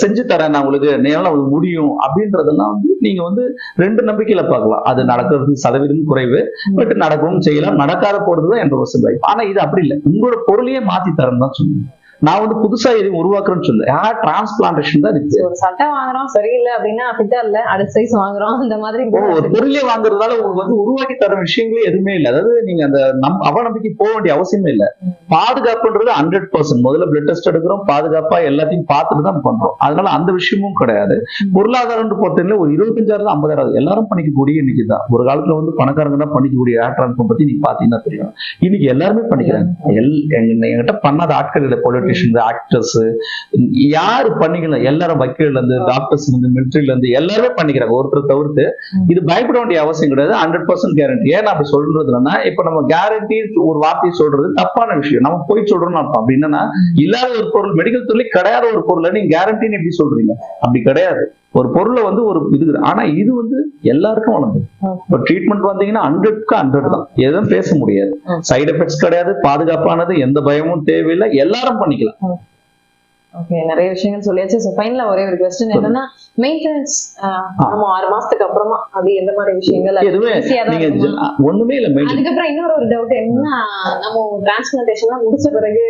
Speaker 2: செஞ்சு தரேன், நான் உங்களுக்கு நேரம் முடியும் அப்படின்றதெல்லாம் வந்து நீங்க வந்து 2 நம்பிக்கையில பார்க்கலாம். அது நடக்கிறதுக்கு சதவீதம் குறைவு, பட் நடக்கவும் செய்யலாம். நடக்காத போறதுதான் 100% ஆனா இது அப்படி இல்லை. உங்களோட பொருளையே மாத்தி தரேன்னு தான் சொல்லுங்க. நான் வந்து புதுசா எதுவும் உருவாக்குறேன்னு சொல்லு. ஹேர் டிரான்ஸ்பிளான்டேஷன் தான் இருக்கு.
Speaker 1: ஒரு சட்டை வாங்குறோம் சரியில்லை அப்படின்னா ஃபிட்டா இல்ல, அடுத்த சைஸ் வாங்குறோம், அந்த மாதிரி
Speaker 2: ஒரு பொருளே வாங்குறதால உங்களுக்கு வந்து உருவாக்கி தர விஷயங்களே எதுவுமே இல்லை. அதாவது நீங்க அந்த அவநம்பிக்கை போக வேண்டிய அவசியமே இல்லை. பாதுகாப்புன்றது 100%. முதல்ல பிளட் டெஸ்ட் எடுக்கிறோம், பாதுகாப்பா எல்லாத்தையும் பார்த்துட்டு தான் பண்றோம். அதனால அந்த விஷயமும் கிடையாது. பொருளாதாரம் பொறுத்தவரை ஒரு 25,000 50,000 எல்லாரும் பண்ணிக்கக்கூடிய இன்னைக்கு தான். ஒரு காலத்துல வந்து பணக்காரங்க தான் பண்ணிக்கக்கூடிய ஹேர் டிரான்ஸ்பிளான்ட் பத்தி நீங்க பாத்தீங்கன்னா தெரியும். இன்னைக்கு எல்லாருமே பண்ணிக்கிறாங்க. என்கிட்ட பண்ணாத ஆட்கள் இல்லை. ஆக்டர்ஸ் யாரு பண்ணிக்கலாம், எல்லாரும் வக்கீல்ல இருந்து டாக்டர்ஸ் இருந்து மிலிட்டரியில இருந்து எல்லாருமே பண்ணிக்கிறாங்க ஒருத்தர் தவிர்த்து. இது பயப்பட வேண்டிய அவசியம் கிடையாது. 100% கேரண்டி. ஏன் அப்படி சொல்றதுன்னா, இப்ப நம்ம கேரண்டி ஒரு வார்த்தையை சொல்றது தப்பான விஷயம். நம்ம போய் சொல்றோம்னு அர்த்தம். அப்படி என்னன்னா, இல்லாத ஒரு பொருள் மெடிக்கல் துறையில கிடையாத ஒரு பொருளை நீங்க கேரண்டின்னு எப்படி சொல்றீங்க? அப்படி கிடையாது. ஒரு பொருளை வந்து ஒரு இது. ஆனா இது வந்து எல்லாருக்கும் வளர்ந்து இப்போ ட்ரீட்மெண்ட் வந்தீங்கன்னா 100க்கு 100 தான். எதுவும் பேச முடியாது. சைடு எஃபெக்ட்ஸ் கிடையாது, பாதுகாப்பானது, எந்த பயமும் தேவையில்லை, எல்லாரும் பண்ணிக்கலாம்.
Speaker 1: ஓகே, நிறைய விஷயங்கள் சொல்லியாச்சு. சோ ஃபைனலா ஒரே ஒரு क्वेश्चन என்னன்னா, மெயின்டெனன்ஸ் நம்ம 6 மாசத்துக்கு அப்புறமா அது எந்த மாதிரி விஷயங்கள்
Speaker 2: எதுவுமே நீங்க ஒண்ணுமே இல்ல.
Speaker 1: அதுக்கப்புறம் இன்னொரு ஒரு டவுட் என்னன்னா, நம்ம டிரான்ஸ்பிளான்டேஷன் முடிச்ச பிறகு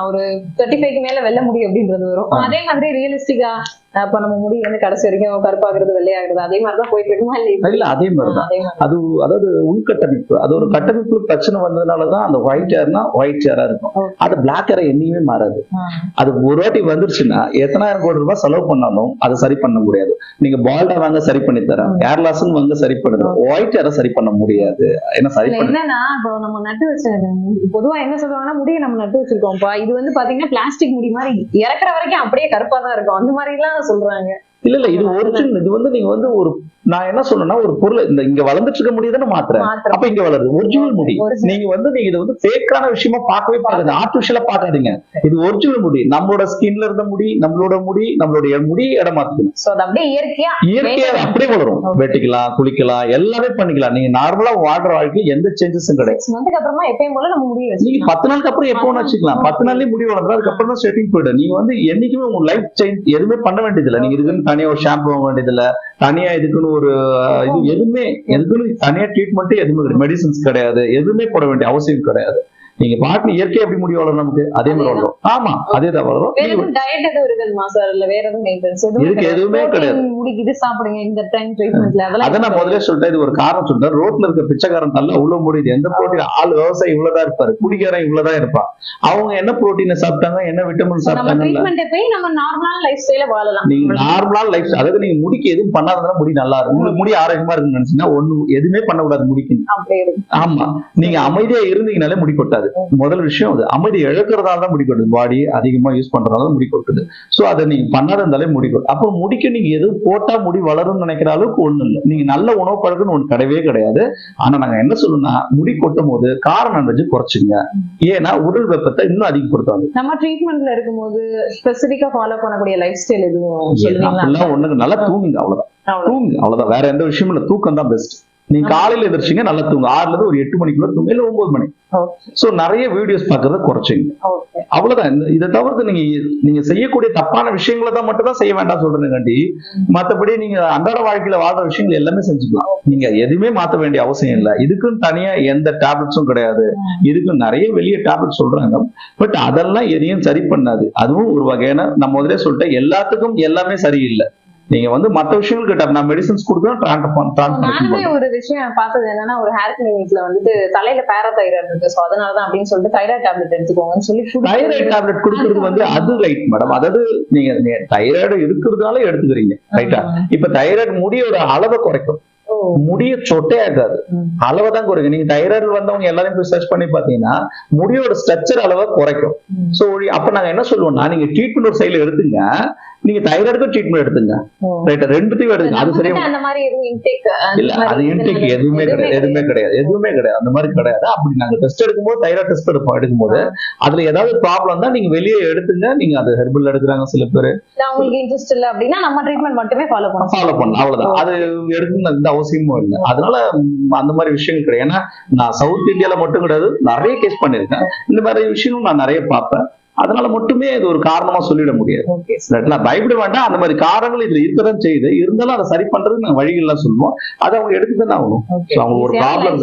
Speaker 1: ஒரு 35க்கு மேல வெல்ல முடியும் அப்படின்றது வரும். அதே மாதிரி ரியலிஸ்டிக்கா அப்ப நம்ம முடி வந்து கடைசி வரைக்கும் கருப்பாகிறது வெள்ளையாகிறது அதே மாதிரிதான் போயிட்டு இருக்குமா?
Speaker 2: இல்ல அதே மாதிரிதான். அது அதாவது உள்கட்டமைப்பு, அது ஒரு கட்டமைப்பு பிரச்சனை வந்ததுனாலதான் அந்த ஒயிட் ஹேர்னா ஒயிட் ஹேரா இருக்கும். அது பிளாக் ஹேரா என்னையுமே மாறாது. அது ஒரு வாட்டி வந்துருச்சுன்னா எத்தனாயிரம் கோடி ரூபாய் செலவு பண்ணாலும் அதை சரி பண்ண முடியாது. நீங்க பால்டா வாங்க சரி பண்ணி தரேன், ஹேர் லாஸ் வாங்க சரி பண்ணுறோம், ஒயிட் ஹேரை சரி பண்ண முடியாது. ஏன்னா சரி என்னன்னா
Speaker 1: இப்போ நம்ம நட்டு வச்ச பொதுவா என்ன சொல்லுவாங்கன்னா, முடியை நம்ம நட்டு வச்சிருக்கோம்ப்பா, இது வந்து பாத்தீங்கன்னா பிளாஸ்டிக் முடி மாதிரி இறக்குற வரைக்கும் அப்படியே கருப்பா தான் இருக்கும், அந்த மாதிரி எல்லாம் சொல்றாங்க.
Speaker 2: இல்ல இது ஒரிஜினல். இது வந்து நீங்க வந்து ஒரு நான் என்ன சொல்லணும்னா ஒரு பொருள் இங்க வளர்ந்துட்டு இருக்க முடியுதுன்னு மாத்துறேன், அப்ப இங்க வளருது ஒரிஜினல் முடி. நீங்க இதை வந்து ஃபேக்கான விஷயமா பார்க்கவே பார்க்காது, ஆர்டிபிஷியலா பார்க்காதீங்க. இது ஒரிஜினல் முடி, நம்மளோட ஸ்கின்ல இருந்த முடி, நம்மளுடைய முடி இடம் மாத்திக்கணும். இயற்கையா அப்படியே வளரும். வெட்டிக்கலாம், குளிக்கலாம், எல்லாமே பண்ணிக்கலாம். நீங்க நார்மலா வாழ்ற வாழ்க்கையில் எந்த சேஞ்சஸும் கிடையாது. நீங்க 10 நாளுக்கு அப்புறம் எப்போ வச்சுக்கலாம், 10 நாள்லயே முடி வளர்ந்தா அதுக்கப்புறம் தான் ஸ்ட்ரெட்டிங் போயிடும். நீங்க வந்து என்னைக்குமே உங்க லைஃப் சேஞ்ச் எதுவுமே பண்ண வேண்டியதில்லை. நீங்க இதுக்குன்னு தனியா ஒரு ஷாம்பு வாங்க வேண்டியதில்லை, தனியா இதுக்குன்னு ஒரு இது எதுக்குன்னு தனியா ட்ரீட்மெண்ட் எதுவுமே கிடையாது, மெடிசன்ஸ் கிடையாது, எதுவுமே போட வேண்டிய அவசியம் கிடையாது. நீங்க பாட்டு இயற்கையா எப்படி முடி வளரும் நமக்கு அதே மாதிரி வளரும். ஆமா, அதே தான் வளரும். இதுக்கு எதுவுமே கிடையாது. அதான் நான் முதல்ல சொல்லிட்டேன், இது ஒரு காரணம் சொல்லிட்டேன். ரோட்ல இருக்க பிச்சைக்காரன் தள்ள அவ்வளவு முடியுது. எந்த புரோட்டீன் ஆள் விவசாயி இவ்வளவுதான் இருப்பாரு, குடிக்காரன் இவ்வளவுதான் இருப்பான். அவங்க என்ன புரோட்டீனை சாப்பிட்டாங்க, என்ன விட்டமின் சாப்பிட்டாங்க. நீங்க நார்மலா லைஃப், அதாவது நீங்க முடிக்கு எதுவும் பண்ணாதான் முடி நல்லா இருக்கும். உங்களுக்கு முடி ஆரோக்கியமா இருக்குன்னு நினைச்சீங்கன்னா ஒண்ணு எதுவுமே பண்ணக்கூடாது முடிக்கு. ஆமா, நீங்க அமைதியா இருந்தீங்கனாலே முடி கொட்டாது. முதல் விஷயம் அது. அமைதி இழக்கிறதால தான் முடி கொட்டுது. பாடி அதிகமா யூஸ் பண்றதால முடி கொட்டுது. சோ அதை நீங்க பண்ணாத இருந்தாலே முடி கொட்டும். அப்போ முடிக்கு நீங்க எதுவும் போட்டா முடி வளரும்னு நினைக்கிற அளவுக்கு ஒண்ணு இல்லை. நீங்க நல்ல உணவு பழக்கம்னு ஒண்ணு கிடையவே கிடையாது. ஆனா நாங்க என்ன சொல்லணும்னா, முடி கொட்டும் போது காரணம் குறைச்சுங்க. ஏன்னா உடல் வெப்பத்தை இன்னும் அதிகப்படுத்தாது.
Speaker 1: நம்ம ட்ரீட்மெண்ட்ல இருக்கும்போது ஸ்பெசிபிக்கா ஃபாலோ பண்ணக்கூடிய லைஃப் ஸ்டைல் எதுவும்
Speaker 2: ஒண்ணுக்கு நல்லா தூங்குங்க, அவ்வளவுதான். வேற எந்த விஷயமும் இல்ல, தூக்கம் தான் பெஸ்ட். நீங்க காலையில எதிர்ச்சிங்க, நல்லா தூங்க. 6ல இருந்து ஒரு 8 மணிக்குள்ள தூங்க, இல்ல 9 மணி. சோ நிறைய வீடியோஸ் பாக்குறத குறைச்சிங்க, அவ்வளவுதான். இதை தவிர்த்து நீங்க செய்யக்கூடிய தப்பான விஷயங்களை தான் மட்டும் தான் செய்ய வேண்டாம் சொல்றேன். மத்தபடி நீங்க அன்றாட வாழ்க்கையில வாழ்ற விஷயங்கள் எல்லாமே செஞ்சுக்கலாம். நீங்க எதுவுமே மாத்த வேண்டிய அவசியம் இல்லை. இதுக்குன்னு தனியா எந்த டேப்லெட்ஸும் கிடையாது. இதுக்கு நிறைய வெளியே டேப்லெட் சொல்றாங்க, பட் அதெல்லாம் எதையும் சரி பண்ணாது. அதுவும் ஒரு வகையான, நான் முதலே சொல்லிட்டேன், எல்லாத்துக்கும் எல்லாமே சரியில்லை. நீங்க வந்து மத்த விஷயங்கள் கிட்ட நான் மெடிசன்ஸ் கொடுக்குறேன்.
Speaker 1: ஒரு விஷயம் பார்த்தது என்னன்னா, ஒரு ஹேர் கிளினிக்ல வந்துட்டு தலையில பேராதைராய்டு இருக்கு, சோ அதனாலதான் அப்படின்னு சொல்லிட்டு தைராய்டு டேப்லெட் எடுத்துக்கோங்கன்னு சொல்லி
Speaker 2: தைராய்டு டேப்லெட் கொடுக்கறது வந்து அது ரைட் மேடம். அதாவது நீங்க தைராய்டு இருக்கிறதுனால எடுத்துக்கிறீங்க, ரைட்டா? இப்ப தைராய்டு முடியோட அளவை குறைக்கும், முடிய சொட்டையாக்காது, அளவுதான் குறைக்கும். நீங்க தைராய்டு வந்தவங்க எல்லாரும் போய் சர்ச் பண்ணி பாத்தீங்கன்னா முடியோட ஸ்ட்ரக்சர் அளவை குறைக்கும். சோ அப்ப நாங்க என்ன சொல்லுவோம்னா, நீங்க ட்ரீட்மெண்ட் ஒரு சைடுல எடுத்துங்க, நீங்க தைராய்டுக்கும் ட்ரீட்மெண்ட் எடுத்துங்க, ரைட்டா? ரெண்டுத்தையும் எடுத்துங்க. அது சரியா இல்ல, அது இன்டேக் எதுவுமே கிடையாது, அந்த மாதிரி கிடையாது. அப்படி நாங்க டெஸ்ட் எடுக்கும்போது, தைராய்டு டெஸ்ட் எடுக்கும்போது அதுல ஏதாவது ப்ராப்ளம் தான் நீங்க வெளியே எடுத்துங்க. நீங்க அது ஹெர்பல் எடுக்கிறாங்க சில பேரு,
Speaker 1: உங்களுக்கு இன்ட்ரெஸ்ட் இல்ல அப்படின்னா நம்ம ட்ரீட்மெண்ட் மட்டுமே ஃபாலோ பண்ணணும்,
Speaker 2: அவ்வளவுதான். அது எடுக்கணும், எந்த அவசியமும் இல்லை. அதனால அந்த மாதிரி விஷயங்கள் கிடையாது. ஏன்னா நான் சவுத் இந்தியால மட்டும் கிடையாது, நிறைய கேஸ் பண்ணிருக்கேன். இந்த மாதிரி விஷயங்களும் நான் நிறைய பார்ப்பேன். அதனால மட்டுமே இது ஒரு காரணமா சொல்லிட முடியாது. நான் பயப்பட வேண்டாம், அந்த மாதிரி காரணங்கள் இதுல இருக்கதான் செய்யுது. இருந்தாலும் அதை சரி பண்றதுக்கு நாங்க வழிகள்லாம் சொல்லுவோம், அதை அவங்க எடுத்துதான் ஆகணும். அவங்க ஒரு ப்ராப்ளம்,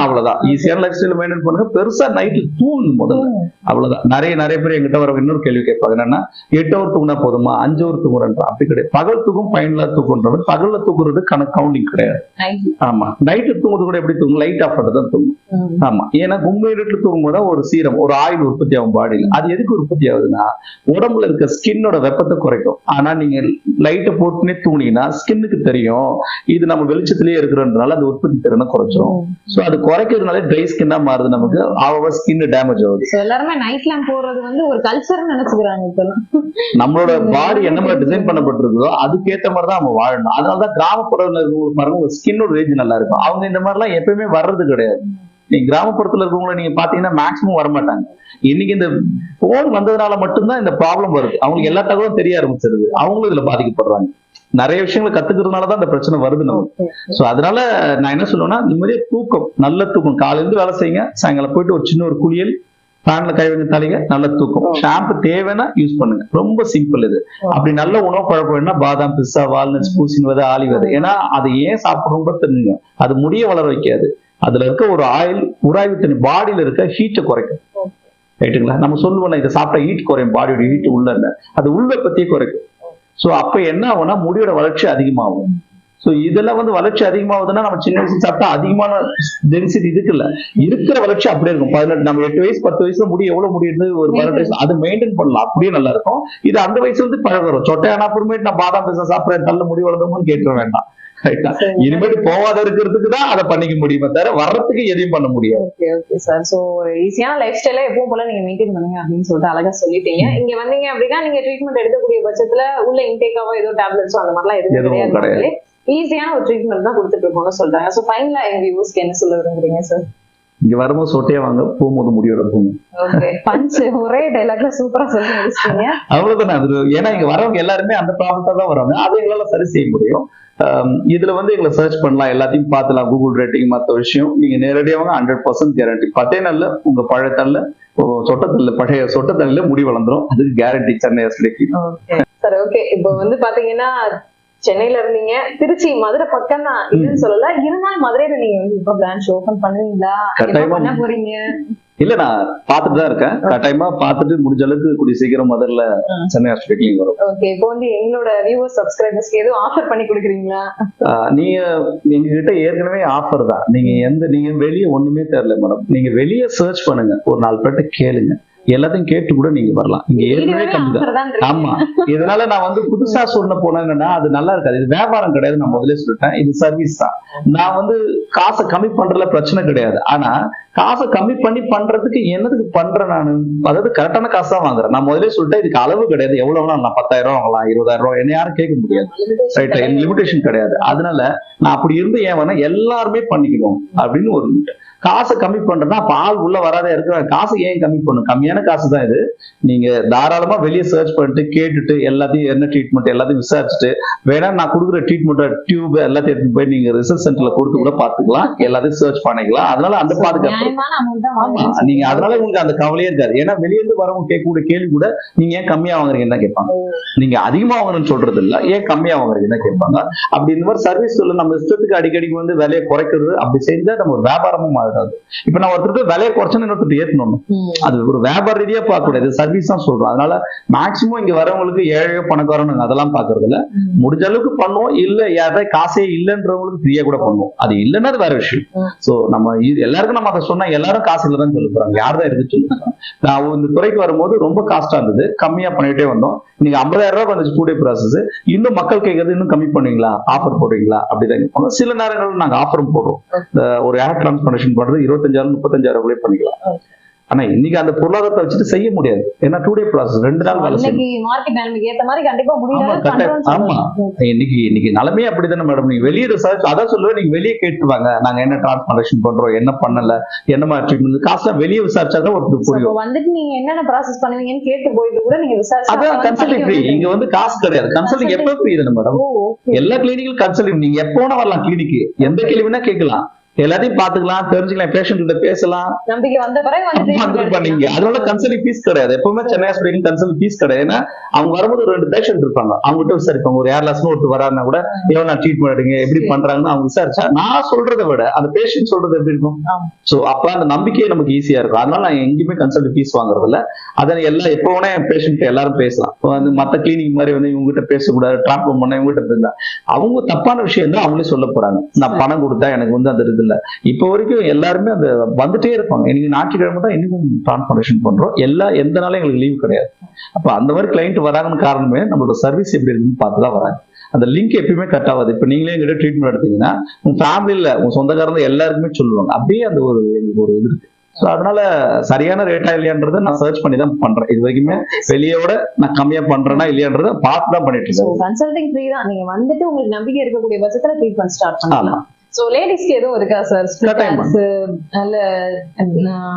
Speaker 2: அவ்வளவுதான். ஈஸியான லைஃப் ஸ்டைல மெயின்டைன் பண்ணுங்க. பெருசா நைட்ல தூங்குங்க முதல்ல, அவ்வளவுதான். நிறைய பேர் எங்கிட்ட வர இன்னொரு கேள்வி கேட்பாங்க, என்னன்னா 8 ஹவர் தூங்கினா போதுமா, 5 ஹவர் தூங்குறேன். அப்படி கிடையாது. பகல் தூக்கும், பயனில்லா தூக்குன்றது. பகல்ல தூக்குறது கணக்கு கவுண்டிங் கிடையாது. ஆமா, நைட்டு தூங்குறது கூட எப்படி தூங்கும், லைட் ஆஃப் பண்ணிட்டு தான் தூங்கும். ஆமா, ஏன்னா கும்பை இருட்டுல தூங்கும் போது ஒரு சீரம், ஒரு ஆயில் உற்பத்தி ஆகும் பாடி. அது எதுக்கு உற்பத்தி ஆகுதுன்னா, உடம்புல இருக்க ஸ்கின்னோட வெப்பத்தை குறைக்கும். ஆனா நீங்க லைட்டை போட்டுனே தூங்கினீங்கன்னா ஸ்கின்னுக்கு தெரியும் இது நம்ம வெளிச்சத்திலேயே இருக்கிறதுனால அது உற்பத்தி திறனை குறைச்சிரும். சோ அது குறைக்கிறதுனால ட்ரை ஸ்கின்னா மாறுது, நமக்கு ஸ்கின் டேமேஜ் ஆகுது.
Speaker 1: எல்லாருமே நைட் லேம்ப் போடுறது வந்து ஒரு கல்ச்சர்னு நினைச்சுக்கிறாங்க இப்பெல்லாம்.
Speaker 2: நம்மளோட பாடி என்ன மாதிரி டிசைன் பண்ணப்பட்டிருக்கோ அதுக்கேற்ற மாதிரி தான் நம்ம வாழணும். அதனாலதான் கிராமப்புறத்துல இருக்கிற ஸ்கின்னோட ரேஞ்ச் நல்லா இருக்கும். அவங்க இந்த மாதிரி எல்லாம் எப்பயுமே வர்றது கிடையாது. நீங்க கிராமப்புறத்துல இருக்கவங்கள நீங்க பாத்தீங்கன்னா மேக்சிமம் வரமாட்டாங்க. இன்னைக்கு இந்த போன் வந்ததுனால மட்டும்தான் இந்த ப்ராப்ளம் வருது. அவங்களுக்கு எல்லா தகவலும் தெரிய ஆரம்பிச்சிருது, அவங்களும் இதுல பாதிக்கப்படுறாங்க. நிறைய விஷயங்களை கத்துக்கிறதுனாலதான் இந்த பிரச்சனை வருது நமக்கு. சோ அதனால நான் என்ன சொல்லுவேன்னா, நிம்மதியா தூக்கம், நல்ல தூக்கம். காலையில வேலை செய்யுங்க, சாயங்காலம் போயிட்டு ஒரு சின்ன ஒரு குளியல், ஃபேன்ல கை வச்சு தலைங்க, நல்ல தூக்கம். ஷாம்பு தேவைன்னா யூஸ் பண்ணுங்க, ரொம்ப சிம்பிள் இது. அப்படி நல்ல உணவு பழக்கம் வேணும்னா பாதாம், பிஸ்தா, வால்நட்ஸ், பூசின் விதை, ஆலி விதை. ஏன்னா அதை ஏன் சாப்பிடணும் தெரிஞ்சுங்க, அது முடிய வளர வைக்காது. அதுல இருக்க ஒரு ஆயில் உராய்வு தண்ணி பாடியில இருக்க ஹீட்டை குறைக்கும், ரைட்டுங்களா? நம்ம சொல்லுவோம் இதை சாப்பிட்டா ஹீட் குறையும், பாடியோட ஹீட் உள்ள அது உள்வெப்பத்தையே குறைக்கும். சோ அப்ப என்ன ஆகும்னா முடியோட வளர்ச்சி அதிகமாகும். சோ இதெல்லாம் வந்து வளர்ச்சி அதிகமாகுதுன்னா நம்ம சின்ன வயசு சாப்பிட்டா அதிகமான டென்சிட்டி இருக்குல்ல, இருக்கிற வளர்ச்சி அப்படியே இருக்கும். 18 நம்ம 8 வயசு 10 வயசுல முடி எவ்வளவு முடி இருந்து ஒரு 18 வயசு அது மெயின்டைன் பண்ணலாம், அப்படியே நல்லா இருக்கும். இது அந்த வயசுல இருந்து பழகிறோம். சொட்டையான அப்புறமேட்டு நான் பாதாம் பிஸ்தா சாப்பிட்றேன், நல்ல முடி வளர்ந்தோம்னு கேட்க வேண்டாம். இனிமேட்டு போவாத இருக்கிறதுக்கு தான் அதை பண்ணிக்க முடியுமே தவிர வர்றதுக்கு எதையும் பண்ண முடியாது.
Speaker 1: Okay okay sir. சோ ஒரு ஈஸியான லைஃப் ஸ்டைல எப்பவும் போல நீங்க மெயின்டைன் பண்ணுங்க அப்படின்னு சொல்லிட்டு அழகா சொல்லிட்டீங்க. இங்க வந்தீங்க அப்படின்னா நீங்க ட்ரீட்மெண்ட் எடுக்கக்கூடிய பட்சத்துல உள்ள இன்டேக்காவோ ஏதோ டேப்லெட்ஸோ அந்த மாதிரிலாம் எதுவும் கிடையாது. ஈஸியான ஒரு ட்ரீட்மெண்ட் தான் கொடுத்துட்டு இருக்கோம்னு சொல்றாங்க. சோ ஃபைனலா எங்க வியூஸ்க்கு என்ன சொல்ல விரும்புறீங்க சார்?
Speaker 2: இங்க வரும்போது சொட்டையா வாங்க, போகும்போது முடியோட போங்க.
Speaker 1: ஓகே, பஞ்ச் ஒரே டைலாக்ல சூப்பரா சொல்லி முடிச்சிட்டீங்க.
Speaker 2: அவ்வளவுதானே. அது ஏன்னா இங்க வரவங்க எல்லாருமே அந்த ப்ராப்ளத்தை தான் வராங்க, அதை எங்களால சரி செய்ய முடியும். இதுல வந்து எங்களை சர்ச் பண்ணலாம், எல்லாத்தையும் பார்த்துலாம், கூகுள் ரேட்டிங் மற்ற விஷயம். நீங்க நேரடியாக 100% கேரண்டி. 10 நாள்ல உங்க பழைய தள்ள சொட்டத்தல்ல, பழைய சொட்டத்தல்ல முடி வளர்ந்துரும். அதுக்கு guarantee Chennai hospital.
Speaker 1: Okay sir, okay. இப்போ வந்து பாத்தீங்கன்னா சென்னையில இருந்தீங்க, திருச்சி மதுரை பக்கம் தான் இல்லன்னு சொல்லல, இருந்தாலும் மதுரையில நீங்க வந்து இப்ப பிரான்ச் ஓபன் பண்ணுவீங்களா, என்ன பண்ண போறீங்க?
Speaker 2: இல்ல, நான் பாத்துட்டு தான் இருக்கேன். கட்டாயமா பாத்துட்டு முடிஞ்ச அளவுக்கு கூடிய சீக்கிரம் முதல்ல சென்னை ஹாஸ்பிட்டல் வரும்.
Speaker 1: ஓகே, இப்போ வந்து எங்களோட வியூவர்ஸ் சப்ஸ்கிரைபர்ஸ்க்கு எதுவும் ஆஃபர் பண்ணி கொடுக்குறீங்களா?
Speaker 2: நீங்க எங்க கிட்ட ஏற்கனவே ஆஃபர் தான். நீங்க வெளியே ஒண்ணுமே தெரியல மேடம், நீங்க வெளியே சர்ச் பண்ணுங்க, ஒரு 4 பேர்ட்ட கேளுங்க, எல்லாத்தையும் கேட்டு கூட நீங்க வரலாம். இங்க ஏற்கனவே கம்மிதான். ஆமா, இதனால நான் வந்து புதுசா சொல்ல போனேன்னா அது நல்லா இருக்காது. இது வியாபாரம் கிடையாது, நான் முதல்ல சொல்லிட்டேன், இது சர்வீஸ் தான். நான் வந்து காசை கம்மி பண்றதுல பிரச்சனை கிடையாது. ஆனா காசை கம்மி பண்ணி பண்றதுக்கு என்னதுக்கு பண்றேன் நானு, அதாவது கரெக்டான காசு தான் வாங்குறேன். நான் முதலே சொல்லிட்டேன், இதுக்கு அளவு கிடையாது. எவ்வளவு நான் 10,000 வாங்கலாம், 20,000, என்ன யாரும் கேட்க முடியாது. ரைட், லிமிடேஷன் கிடையாது. அதனால நான் அப்படி இருந்து ஏன் வேணா எல்லாருமே பண்ணிக்கணும் அப்படின்னு ஒரு காசை கம்மி பண்றேன்னா அப்ப ஆள் உள்ள வராதே இருக்கிற காசை ஏன் கம்மி பண்ணும்? கம்மியான காசு தான் இது. நீங்க தாராளமா வெளியே சர்ச் பண்ணிட்டு கேட்டுட்டு எல்லாத்தையும் என்ன ட்ரீட்மெண்ட் எல்லாத்தையும் விசாரிச்சுட்டு வேணா நான் கொடுக்குற ட்ரீட்மெண்ட் டியூப் எல்லாத்தையும் எடுத்து போய் நீங்க ரிசர்ச் சென்டர்ல கொடுத்து கூட பாத்துக்கலாம், எல்லாத்தையும் சர்ச் பண்ணிக்கலாம். அதனால அந்த பாதுகாப்பு நீங்க அதனால உங்களுக்கு அந்த கவலையே இருக்காது. ஏன்னா வெளியிருந்து வரவங்க கேட்கக்கூடிய கேள்வி கூட நீங்க ஏன் கம்மியா வாங்குறீங்கன்னு தான் கேட்பாங்க. நீங்க அதிகமா வாங்கணும்னு சொல்றது இல்ல, ஏன் கம்மியா வாங்குறீங்கன்னு தான் கேட்பாங்க. அப்படி இந்த மாதிரி சர்வீஸ் சொல்ல நம்ம இஷ்டத்துக்கு அடிக்கடிக்கு வந்து விலையை குறைக்கிறது, அப்படி செஞ்சா நம்ம ஒரு வியாபாரமும் ஆகாது. இப்ப நான் ஒருத்தருக்கு விலையை குறைச்சோன்னு இன்னொருத்தர் ஏற்றணும், அது ஒரு வியாபார ரீதியா பார்க்க கூடாது, சர்வீஸ் தான் சொல்றோம். அதனால மேக்சிமம் இங்க வரவங்களுக்கு ஏழையோ பணக்காரன் அதெல்லாம் பாக்குறது இல்ல, முடிஞ்ச அளவுக்கு பண்ணுவோம். இல்ல யாராவது காசே இல்லைன்றவங்களுக்கு ஃப்ரீயா கூட பண்ணுவோம். அது இல்லைன்னா அது வேற விஷயம். சோ நம்ம எல்லாருக்கும் நம்ம அதை சொன்னா எல்லாரும் காசு இல்லதான் சொல்ல போறாங்க, யார்தான் இருக்கு சொல்லுங்க. நான் இந்த துறைக்கு வரும்போது ரொம்ப காஸ்டா இருந்தது, கம்மியா பண்ணிட்டே வந்தோம். நீங்க 50,000 ரூபாய் வந்துச்சு கூடிய ப்ராசஸ். இன்னும் மக்கள் கேட்கறது இன்னும் கம்மி பண்ணுவீங்களா, ஆஃபர் போடுவீங்களா அப்படிதான் கேட்பாங்க. சில நேரங்கள் நாங்க ஆஃபரும் போடுறோம். ஒரு ஏர் டிரான்ஸ்பிளான்டேஷன் பண்றது 25,000 35,000 பண்ணிக்கலாம். ஆனா இன்னைக்கு அந்த பொருளாதாரத்தை வச்சுட்டு செய்ய முடியாது. ஏன்னா 2 டே ப்ராசஸ், 2 நாள் வேலை செய்யணும். ஆமா, இன்னைக்கு நிலைமையே அப்படிதானே மேடம். நீங்க வெளியே ரிசர்ச் அதான் சொல்லுவேன், நீங்க வெளியே கேட்டுவாங்க, நாங்க என்ன டிரான்ஸ்பிளான்டேஷன் பண்றோம், என்ன பண்ணல, என்ன மாதிரி ட்ரீட்மெண்ட், காசுலாம் வெளியே விசாரிச்சாதான் ஒரு புரியும்.
Speaker 1: வந்துட்டு நீங்க என்னென்ன ப்ராசஸ் பண்ணுவீங்கன்னு கேட்டு போயிட்டு கூட நீங்க விசாரிச்சு
Speaker 2: அதான் கன்சல்டிங் ஃப்ரீ. இங்க வந்து காசு கிடையாது. கன்சல்டிங் எப்ப ஃப்ரீ தானே மேடம். எல்லா கிளினிக்கும் கன்சல்டிங், நீங்க எப்ப வேணா வரலாம் கிளினிக்கு, எந்த கேள்வினா கேட்கலாம், எல்லாத்தையும் பாத்துக்கலாம், தெரிஞ்சுக்கலாம், பேஷண்ட் கிட்ட பேசலாம்.
Speaker 1: நம்பிக்கை வந்த பிறகு
Speaker 2: பண்ணீங்க. அதனால கன்சல்டிங் ஃபீஸ் கிடையாது. எப்பவுமே சென்னை ஹாஸ்பிட்டல் கன்சல்டிங் ஃபீஸ் கிடையாது. ஏன்னா அவங்க வரும்போது ஒரு 2 பேஷண்ட் இருப்பாங்க, அவங்ககிட்ட விசாரிப்பாங்க. ஒரு ஏர்லாஸ்னு ஒருத்தர் வராருன்னா கூட எவ்வளவு நான் ட்ரீட்மெண்ட் எடுங்க, எப்படி பண்றாங்கன்னு அவங்க விசாரிச்சா நான் சொல்றதை விட அந்த பேஷண்ட் சொல்றது எப்படி இருக்கும். சோ அப்ப அந்த நம்பிக்கையே நமக்கு ஈஸியா இருக்கும். அதனால நான் எங்கேயுமே கன்சல்டிங் ஃபீஸ் வாங்குறது இல்ல. அதை எல்லாம் எப்ப வேணா என் பேஷண்ட் எல்லாரும் பேசலாம். வந்து மத்த கிளினிக் மாதிரி வந்து இவங்ககிட்ட பேசக்கூடாது, டிரான்ஸ்ஃபர் பண்ண இவங்ககிட்ட இருந்தா அவங்க தப்பான விஷயம் தான் அவங்களே சொல்ல போறாங்க. நான் பணம் கொடுத்தா எனக்கு வந்து அந்த இது இல்ல. இப்ப வரைக்கும் எல்லாருமே அந்த வந்துட்டே இருப்பாங்க. இன்னைக்கு ஞாயிற்றுக்கிழமை தான் இன்னும் டிரான்ஸ்பிளான்டேஷன் பண்றோம், எந்த நாளும் எங்களுக்கு லீவ் கிடையாது. அப்ப அந்த மாதிரி கிளைண்ட் வராங்கன்னு காரணமே நம்மளோட சர்வீஸ் எப்படி இருக்குன்னு பார்த்துதான் வராங்க. அந்த லிங்க் எப்பயுமே கட் ஆகாது. இப்ப நீங்களே எங்கிட்ட ட்ரீட்மெண்ட் எடுத்தீங்கன்னா உங்க ஃபேமிலியில உங்க சொந்தக்காரங்க எல்லாருக்குமே சொல்லுவாங்க. அப்படியே அந்த ஒரு இது இருக்கு. ஸோ அதனால சரியான ரேட்டா இல்லையான்றதை நான் சர்ச் பண்ணி தான் பண்றேன். இது வரைக்குமே வெளியோட நான் கம்மியா பண்றேன்னா இல்லையான்றதை பார்த்து தான் பண்ணிட்டு இருக்கேன்.
Speaker 1: கன்சல்டிங் ஃப்ரீ தான். நீங்க வந்துட்டு உங்களுக்கு நம்பிக்கை இருக்கக்கூடிய பட்சத்துல ட்ரீட்மெண்ட் ஸ்டார்ட் பண்ணலாம். சோ லேடிஸ்க்கு எதுவும் இருக்கா சார்? நல்ல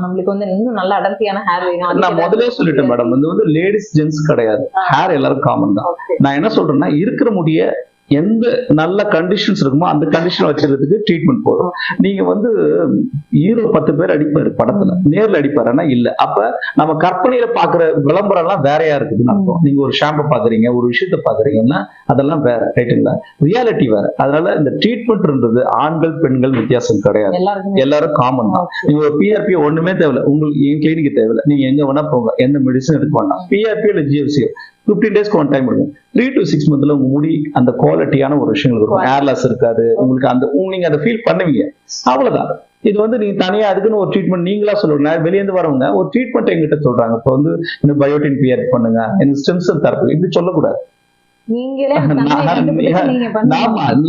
Speaker 1: நம்மளுக்கு வந்து இன்னும் நல்ல அடர்த்தியான ஹேர் வேணும்.
Speaker 2: நான் முதலே சொல்லிட்டேன் மேடம், வந்து லேடிஸ் ஜென்ஸ் கிடையாது, ஹேர் எல்லாரும் காமன் தான். நான் என்ன சொல்றேன்னா இருக்கிற முடிய எந்த நல்ல கண்டிஷன்ஸ் இருக்குமோ அந்த கண்டிஷன் வச்சிருக்கிறதுக்கு ட்ரீட்மெண்ட் போதும். நீங்க வந்து ஹீரோ 10 பேர் அடிப்பாரு படத்துல, நேர்ல அடிப்பாருன்னா இல்ல. அப்ப நம்ம கற்பனையில பாக்குற விளம்பரம் எல்லாம் வேறையா இருக்குதுன்னு அர்த்தம். நீங்க ஒரு ஷாம்பு பாக்குறீங்க, ஒரு விஷயத்த பாக்குறீங்கன்னா அதெல்லாம் வேற, ரைட்டுங்களா? ரியாலிட்டி வேற. அதனால இந்த ட்ரீட்மெண்ட்ன்றது ஆண்கள் பெண்கள் வித்தியாசம் கிடையாது, எல்லாரும் காமன் தான். நீங்க ஒரு பிஆர்பி ஒண்ணுமே தேவையில்ல, உங்களுக்கு என் கிளினிக்கு தேவையில்ல. நீங்க எங்க வேணா போங்க, எந்த மெடிசன் எடுக்க வேண்டாம். பிஆர்பி இல்ல ஜிஎஃப்சி 15 டேஸ்க்கு 1 டைம் இருக்கும். 3 to 6 மந்த்ல உங்க முடி அந்த குவாலிட்டியான ஒரு விஷயங்கள் இருக்கும். ஏர்லாஸ் இருக்காது உங்களுக்கு. அந்த நீங்க அதை ஃபீல் பண்ணுவீங்க, அவ்வளவுதான். இது வந்து நீங்க தனியா அதுக்குன்னு ஒரு ட்ரீட்மெண்ட் நீங்களா சொல்லுங்க. வெளியேந்து வரவங்க ஒரு ட்ரீட்மெண்ட் எங்கிட்ட சொல்றாங்க. இப்போ வந்து இந்த பயோட்டின் பிஆர் பண்ணுங்க, எனக்கு ஸ்டெம் செல் தெரப்பி, இப்படி சொல்லக்கூடாது.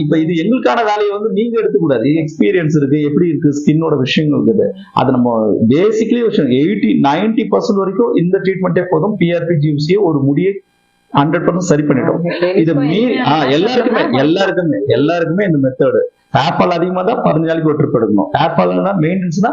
Speaker 2: இப்ப இது எங்களுக்கான வேலையை வந்து நீங்க எடுத்துக்கூடாது. எக்ஸ்பீரியன்ஸ் இருக்கு, எப்படி இருக்கு ஸ்கின்னோட விஷயங்கள் இருக்குது. அது நம்ம பேசிக்கலி 80-90% வரைக்கும் இந்த ட்ரீட்மெண்ட்டே போதும். பிஆர்பி ஜிஎஃப்சி ஒரு முடியை 100% சரி பண்ணிடும். இது மீறி எல்லாருக்குமே இந்த மெத்தடு. ஹேர் ஃபால் அதிகமா தான் 15 நாளைக்கு ஒரு ட்ரிப் எடுக்கணும். ஹேர் ஃபால்னா மெயின்டெனன்ஸ்னா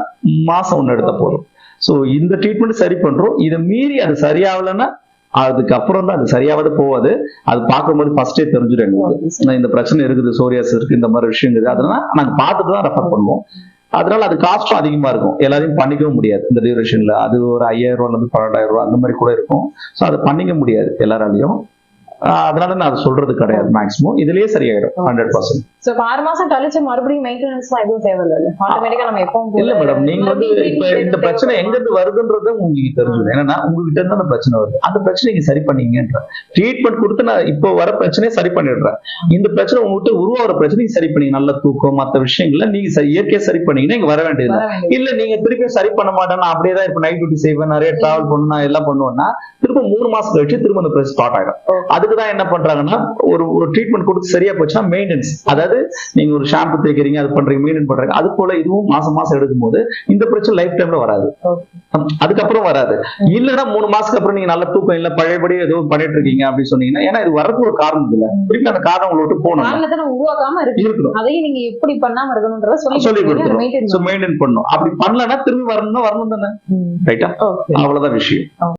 Speaker 2: மாசம் ஒண்ணு எடுத்தா போதும். சோ இந்த ட்ரீட்மெண்ட் சரி பண்றோம். இதை மீறி அது சரியாகலன்னா அதுக்கப்புறம் தான் அது சரியாவது போவாது. அது பார்க்கும்போது ஃபர்ஸ்டே தெரிஞ்சிடும் எங்களுக்கு இந்த பிரச்சனை இருக்குது, சோரியாஸ் இருக்கு, இந்த மாதிரி விஷயம் இருக்குது. அதனால நாங்க பார்த்துட்டு தான் ரெஃபர் பண்ணுவோம். அதனால அது காஸ்டும் அதிகமா இருக்கும். எல்லாரையும் பண்ணிக்கவும் முடியாது இந்த டியூரேஷன்ல. அது ஒரு 5000 ரூபாய் 12,000 ரூபாய் அந்த மாதிரி கூட இருக்கும். ஸோ அதை பண்ணிக்க முடியாது எல்லாராலையும். அதனால நான் அது சொல்றது கிடையாது. மேக்ஸிமம் இதுலயே சரியாயிடும் 100%.
Speaker 1: சோ 6 மாசம் கழிச்சு மறுபடியும் மெயின்டெனன்ஸ் எதுவும் தேவையில்லை. ஆட்டோமேட்டிக்கா நம்ம எப்பவும்
Speaker 2: இல்ல மேடம், நீங்க வந்து இப்ப இந்த பிரச்சனை எங்க இருந்து வருதுன்றது உங்களுக்கு தெரிஞ்சுது. ஏன்னா உங்ககிட்ட இருந்து அந்த பிரச்சனை வருது. அந்த பிரச்சனை நீங்க சரி பண்ணீங்கன்ற ட்ரீட்மெண்ட் கொடுத்து நான் இப்போ வர பிரச்சனையை சரி பண்ணிடுறேன். இந்த பிரச்சனை உங்ககிட்ட உருவாகிற பிரச்சனையை சரி பண்ணி நல்ல தூக்கம் மற்ற விஷயங்கள்ல நீங்க இயற்கையா சரி பண்ணீங்கன்னா இங்க வர வேண்டியது இல்ல. நீங்க திருப்பி சரி பண்ண மாட்டேன், நான் அப்படியே தான் இப்ப நைட் டியூட்டி செய்வேன், நிறைய டிராவல் பண்ணா எல்லாம் பண்ணுவேன்னா திரும்ப 3 மாசம் கழிச்சு திரும்ப அந்த பிரச்சனை ஸ்டார்ட் ஆயிடும். அதுக்குதான் என்ன பண்றாங்கன்னா ஒரு ட்ரீட்மெண்ட் கொடுத்து சரியா போச்சுன்னா மெயின்டெனன்ஸ், அதாவது நீங்க ஒரு ஷாம்பு தேய்க்கிறீங்க, அது பண்றீங்க, மெயின்டைன் பண்றீங்க, அது போல இதுவும் மாசம் மாசம் எடுக்கும் போது இந்த பிரச்சனை லைஃப் டைம்ல வராது. அதுக்கப்புறம் வராது. இல்லன்னா 3 மாசத்துக்கு அப்புறம் நீங்க நல்ல தூக்கம் இல்ல பழையபடி ஏதோ பண்ணிட்டு இருக்கீங்க அப்படின்னு சொன்னீங்கன்னா, ஏன்னா இது வரதுக்கு ஒரு காரணம் இல்ல, திருப்பி அந்த காரணம் உங்களை விட்டு போகணும்,
Speaker 1: உருவாக்காம இருக்கணும். அதையும் நீங்க எப்படி பண்ணாம இருக்கணும்ன்றத சொல்லி
Speaker 2: மெயின்டைன் பண்ணணும். அப்படி பண்ணலன்னா திரும்பி வரணும் தானே. ரைட்டா? அவ்வளவுதான் விஷயம்.